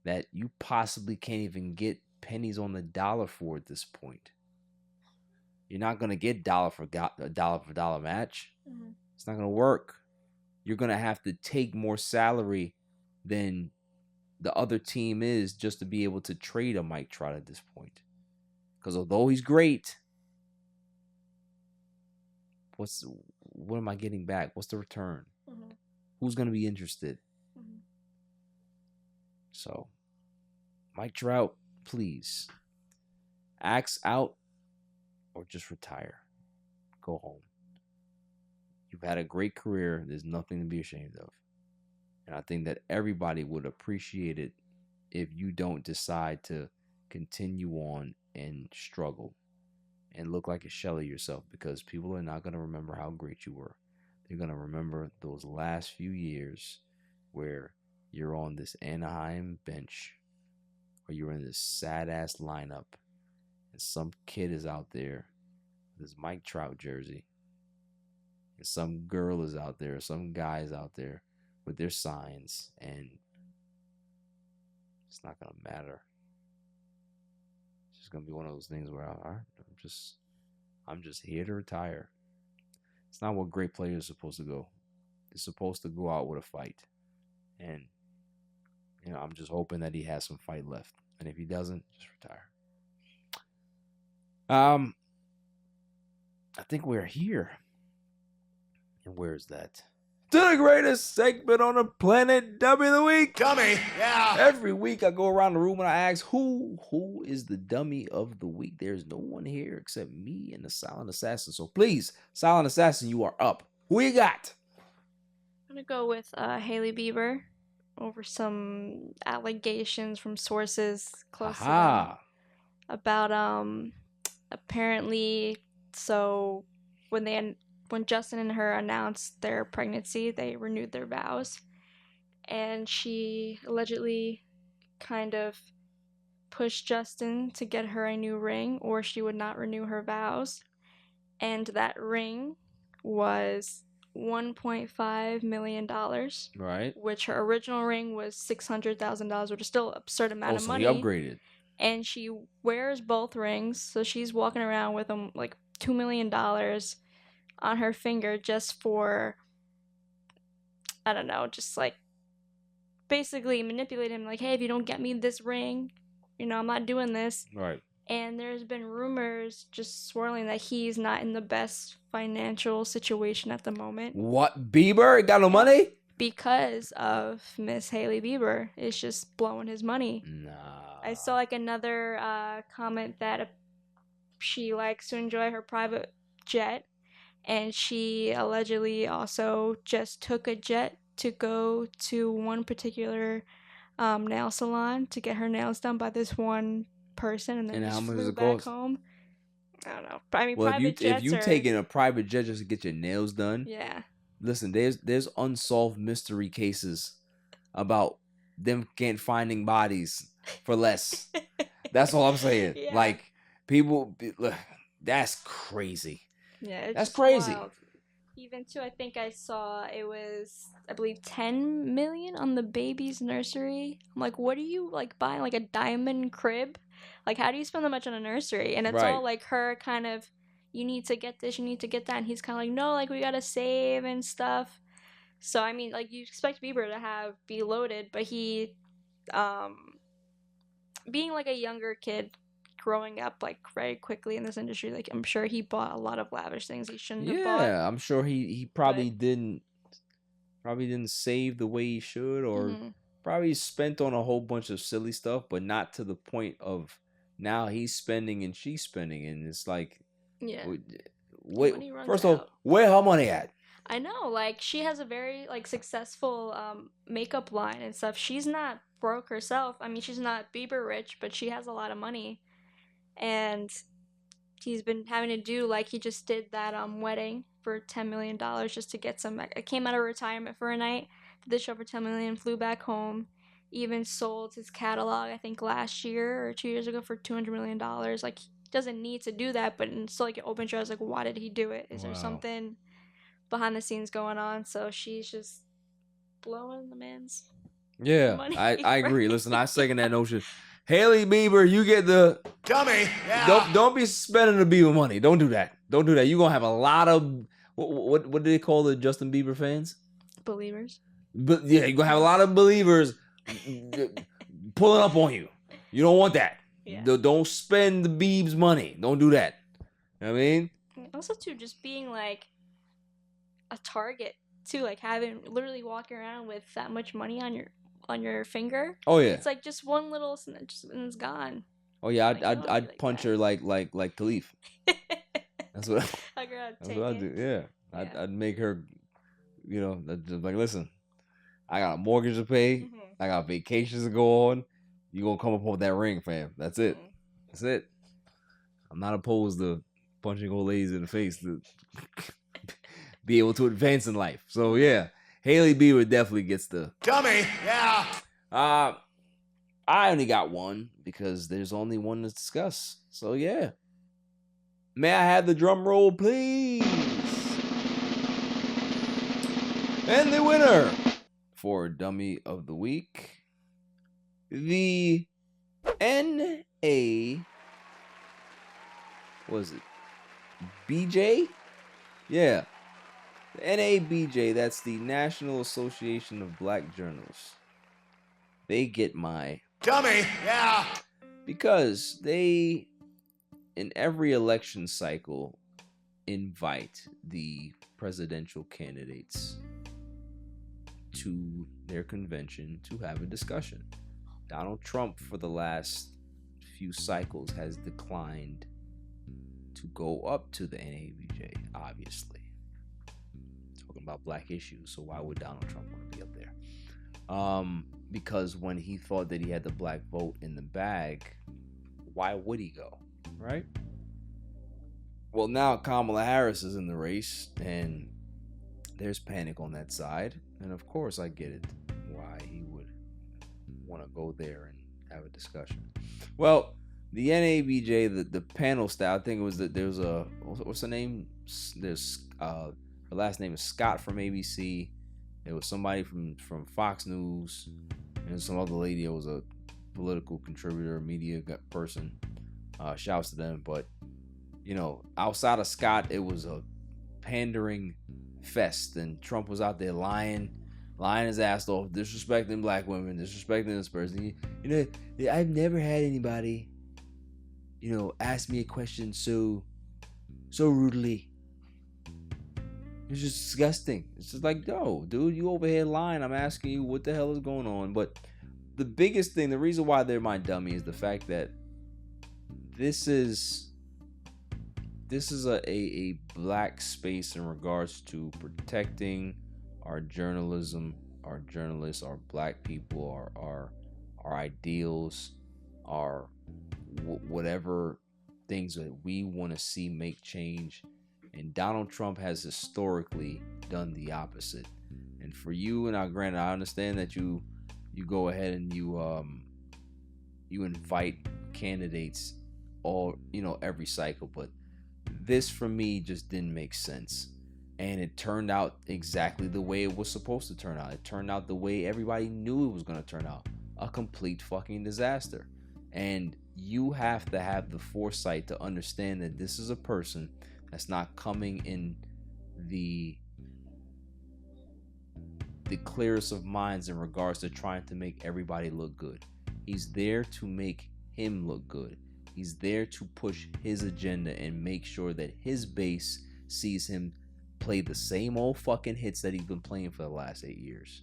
that you possibly can't even get pennies on the dollar for at this point. You're not going to get dollar for dollar match. Mhm. It's not going to work. You're going to have to take more salary than the other team is just to be able to trade a Mike Trout at this point. Because although he's great, what am I getting back? What's the return? Mhm. Who's going to be interested? Mhm. So, Mike Trout, please, axe out or just retire. Go home. You've had a great career. There's nothing to be ashamed of. And I think that everybody would appreciate it if you don't decide to continue on and struggle and look like a shell of yourself, because people are not going to remember how great you were. They're going to remember those last few years where you're on this Anaheim bench or you're in this sad-ass lineup and some kid is out there with his Mike Trout jersey and some girl is out there, some guy is out there with their signs, and it's not going to matter. It's just going to be one of those things where I'm just here to retire. It's not what great players are supposed to go. They're supposed to go out with a fight. And, you know, I'm just hoping that he has some fight left. And if he doesn't, just retire. I think we're here. And where is that? To the greatest segment on the planet, Dummy of the Week. Dummy, yeah. Every week I go around the room and I ask, who is the Dummy of the Week? There's no one here except me and the Silent Assassin. So please, Silent Assassin, you are up. Who you got? I'm gonna go with Hailey Bieber over some allegations from sources close to them about apparently, so when Justin and her announced their pregnancy, they renewed their vows, and she allegedly kind of pushed Justin to get her a new ring or she would not renew her vows, and that ring was $1.5 million, right? Which her original ring was $600,000, which is still an absurd amount of money. He upgraded. And she wears both rings, so she's walking around with them like $2 million on her finger just for, I don't know, just like basically manipulate him. Like, hey, if you don't get me this ring, I'm not doing this. Right. And there's been rumors just swirling that he's not in the best financial situation at the moment. What? Bieber got no money? Because of Miss Hailey Bieber is just blowing his money. Nah. I saw like another comment that she likes to enjoy her private jet, and she allegedly also just took a jet to go to one particular nail salon to get her nails done by this one person, and then just flew back home. I don't know. I mean, well, if you taking a private jet just to get your nails done, yeah. Listen, there's unsolved mystery cases about them can't finding bodies for less. That's all I'm saying. Yeah. Like people, that's crazy. Yeah, that's crazy. Wild. Even too, I think I saw it was, I believe, $10 million on the baby's nursery. I'm like, what are you like buying, like a diamond crib? Like, how do you spend that much on a nursery? And it's all like her kind of, you need to get this, you need to get that, and he's kind of like, no, like we gotta save and stuff. So I mean, like you expect Bieber to be loaded, but he, being like a younger kid, growing up like very quickly in this industry, like I'm sure he bought a lot of lavish things he shouldn't have bought. Yeah, I'm sure he probably didn't save the way he should, or probably spent on a whole bunch of silly stuff, but not to the point of now he's spending and she's spending, and it's like, yeah. Wait, first of all, where her money at? I know, like she has a very like successful makeup line and stuff. She's not broke herself. I mean, she's not Bieber rich, but she has a lot of money. And he's been having to do, like, he just did that wedding for $10 million just to get some. It came out of retirement for a night, did the show for $10 million, flew back home, even sold his catalog, I think last year or 2 years ago, for $200 million. Like, he doesn't need to do that, but it's like it opens your eyes, like, why did he do it? Is there something behind the scenes going on? So she's just blowing the man's money. I agree. Listen, I second that notion. Hailey Bieber, you get the dummy. Yeah. Don't be spending the Bieber money. Don't do that. Don't do that. You're gonna have a lot of what do they call the Justin Bieber fans? Believers. But yeah, you're gonna have a lot of believers pulling up on you. You don't want that. Yeah. Don't spend the Biebs money. Don't do that. You know what I mean? Also, too, just being like a target too, like having literally walking around with that much money on your finger. Oh yeah. It's like just one little and it's gone. Oh yeah, like, I'd punch her like Khalif. That's what I'd do. Yeah. I'd make her, just like, listen, I got a mortgage to pay. I got vacations to go on. You gonna come up with that ring, fam. That's it. That's it. I'm not opposed to punching old ladies in the face to be able to advance in life. So yeah, Hailey Bieber definitely gets the dummy. Yeah. I only got one because there's only one to discuss. So yeah. May I have the drum roll, please? And the winner for Dummy of the Week, the NA, was it BJ? Yeah. The NABJ, that's the National Association of Black Journalists. They get my dummy. Yeah. Because they, in every election cycle, invite the presidential candidates to their convention to have a discussion. Donald Trump, for the last few cycles, has declined to go up to the NABJ, obviously. Talking about black issues. So why would Donald Trump want to be up there? Because when he thought that he had the black vote in the bag, why would he go, right? Well, now Kamala Harris is in the race, and there's panic on that side. And of course, I get it, why he would want to go there and have a discussion. Well, the NABJ, the panel style, I think it was that there was a, what's her name? There's her last name is Scott from ABC. There was somebody from Fox News, and some other lady that was a political contributor, media person. Shouts to them. But, you know, outside of Scott, it was a pandering fest, and Trump was out there lying his ass off, disrespecting black women, disrespecting this person. You know, I've never had anybody, you know, ask me a question so rudely. It's just disgusting. It's just like, yo, dude, you over here lying. I'm asking you what the hell is going on. But the biggest thing, the reason why they're my dummy, is the fact that this is a black space in regards to protecting our journalism, our journalists, our black people, our ideals, our whatever things that we want to see make change. And Donald Trump has historically done the opposite. And for you, and granted, I understand that you go ahead and you invite candidates all, you know, every cycle, but this for me just didn't make sense. And it turned out exactly the way it was supposed to turn out. It turned out the way everybody knew it was going to turn out. A complete fucking disaster. And you have to have the foresight to understand that this is a person that's not coming in the clearest of minds in regards to trying to make everybody look good. He's there to make him look good. He's there to push his agenda and make sure that his base sees him play the same old fucking hits that he's been playing for the last 8 years.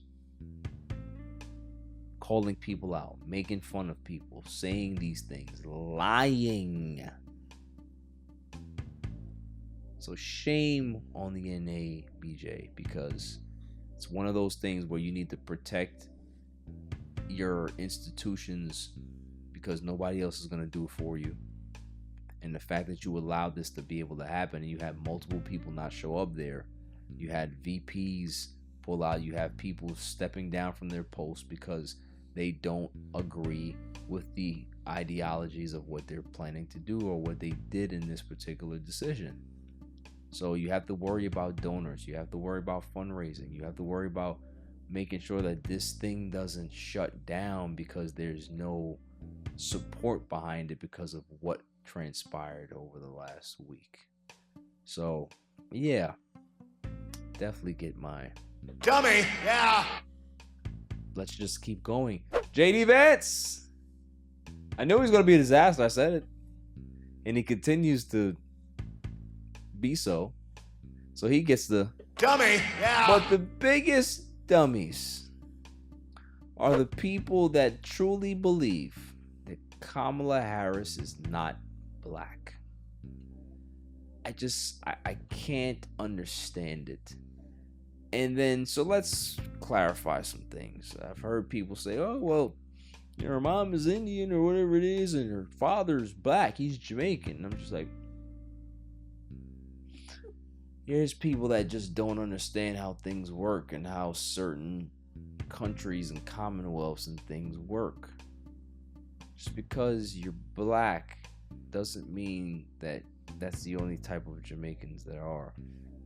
Calling people out, making fun of people, saying these things, lying. So shame on the NABJ, because it's one of those things where you need to protect your institutions because nobody else is going to do it for you. And the fact that you allowed this to be able to happen, and you had multiple people not show up there, you had VPs pull out, you have people stepping down from their posts because they don't agree with the ideologies of what they're planning to do or what they did in this particular decision. So you have to worry about donors, you have to worry about fundraising, you have to worry about making sure that this thing doesn't shut down because there's no support behind it because of what transpired over the last week. So yeah, definitely get my Dummy, yeah. Let's just keep going. JD Vance, I knew he was gonna be a disaster. I said it, and he continues to be so he gets the Dummy, yeah. But the biggest dummies are the people that truly believe that Kamala Harris is not black. I can't understand it. And then, so let's clarify some things. I've heard people say, oh, well, her mom is Indian or whatever it is, and her father's black. He's Jamaican. And I'm just like, here's people that just don't understand how things work and how certain countries and commonwealths and things work. Just because you're black doesn't mean that that's the only type of Jamaicans there are.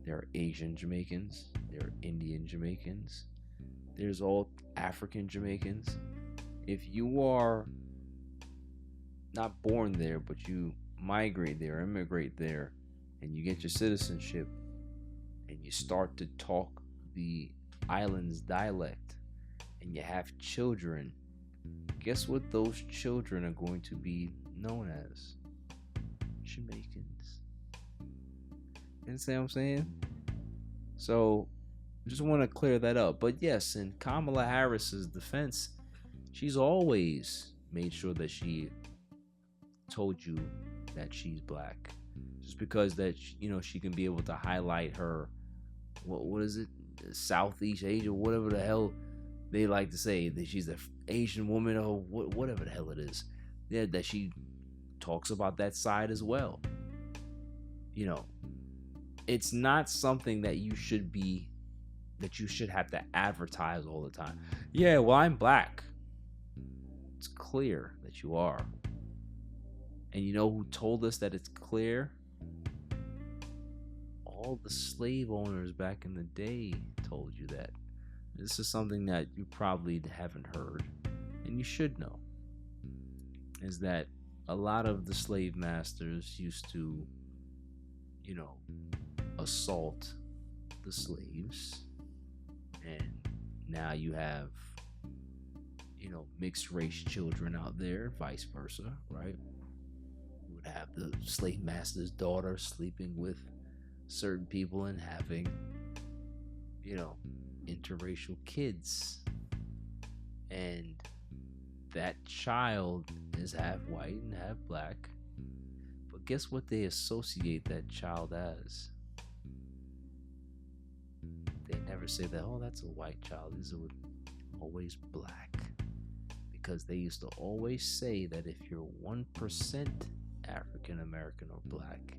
There are Asian Jamaicans, there are Indian Jamaicans, there's all African Jamaicans. If you are not born there, but you migrate there, immigrate there, and you get your citizenship, and you start to talk the island's dialect, and you have children, guess what those children are going to be known as? Jamaicans. You understand what I'm saying? So, just want to clear that up. But yes, in Kamala Harris's defense, she's always made sure that she told you that she's black. Just because that, you know, she can be able to highlight her, what is it? Southeast Asia, whatever the hell they like to say, that she's an Asian woman or whatever the hell it is. Yeah, that she talks about that side as well. You know, it's not something that you should have to advertise all the time. Yeah, well, I'm black. It's clear that you are. And you know who told us that it's clear? All the slave owners back in the day told you that. This is something that you probably haven't heard, and you should know, is that a lot of the slave masters used to, you know, assault the slaves, and now you have, you know, mixed race children out there, vice versa, right? You would have the slave master's daughter sleeping with certain people and having, you know, interracial kids, and that child is half white and half black, but guess what they associate that child as? They never say that, oh, that's a white child. These are always black, because they used to always say that if you're 1% African American or black,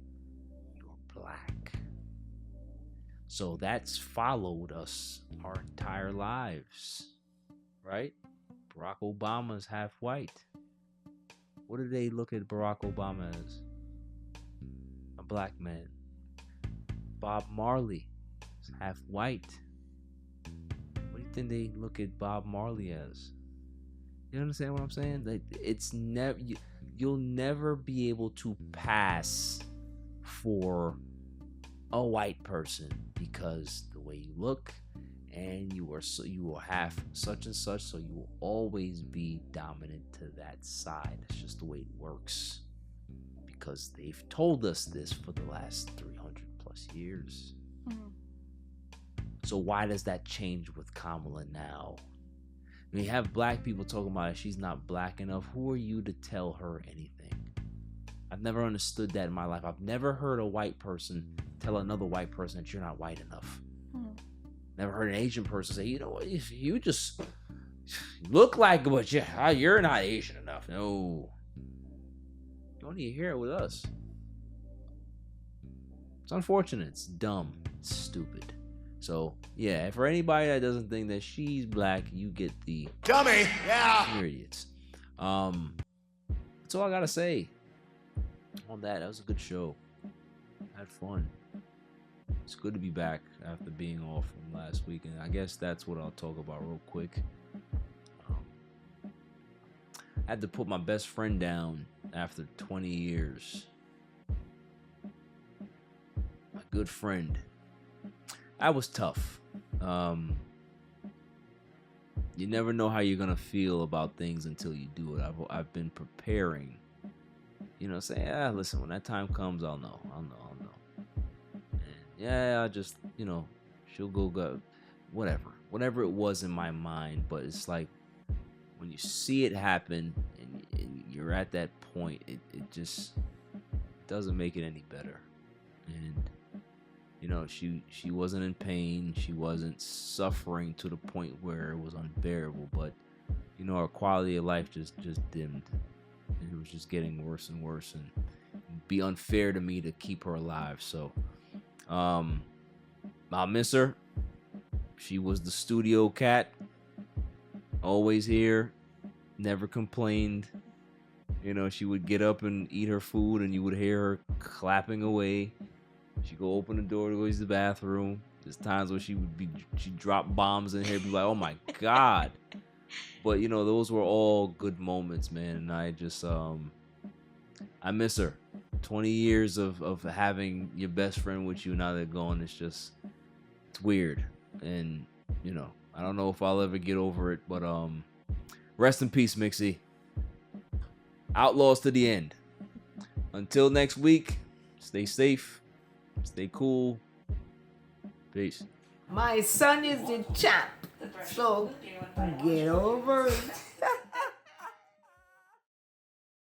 you're black. So that's followed us our entire lives, right? Barack Obama's half white. What do they look at Barack Obama as? A black man. Bob Marley is half white. What do you think they look at Bob Marley as? You understand what I'm saying? Like, it's never, you'll never be able to pass for a white person because the way you look, and you are half such and such, so you will always be dominant to that side. It's just the way it works, because they've told us this for the last 300 plus years. Mm-hmm. So why does that change with Kamala now? I mean, you have black people talking about it, she's not black enough. Who are you to tell her anything? I've never understood that in my life. I've never heard a white person tell another white person that you're not white enough. Mm-hmm. Never heard an Asian person say, you know what, you just look like, but you're not Asian enough. No. You don't need to hear it with us. It's unfortunate. It's dumb. It's stupid. So, yeah, for anybody that doesn't think that she's black, you get the dummy. Yeah. You're idiots. That's all I gotta say on that. That was a good show. Had fun. It's good to be back after being off from last week, and I guess that's what I'll talk about real quick. I had to put my best friend down after 20 years. My good friend. That was tough. You never know how you're gonna feel about things until you do it. I've been preparing. You know, saying, listen, when that time comes, I'll know. And yeah, I just, you know, she'll go, whatever it was in my mind. But it's like when you see it happen and you're at that point, it just doesn't make it any better. And you know, she wasn't in pain. She wasn't suffering to the point where it was unbearable. But, you know, her quality of life just dimmed. It was just getting worse and worse. And it'd be unfair to me to keep her alive. So, I'll miss her. She was the studio cat. Always here. Never complained. You know, she would get up and eat her food and you would hear her clapping away. She'd go open the door to go use the bathroom. There's times where she'd drop bombs in here, be like, oh my God. But, you know, those were all good moments, man. And I just, I miss her. 20 years of having your best friend with you, now they're gone. It's weird. And, you know, I don't know if I'll ever get over it, but, rest in peace, Mixie. Outlaws to the end. Until next week, stay safe. Stay cool. Peace. My son is the champ. So get over it.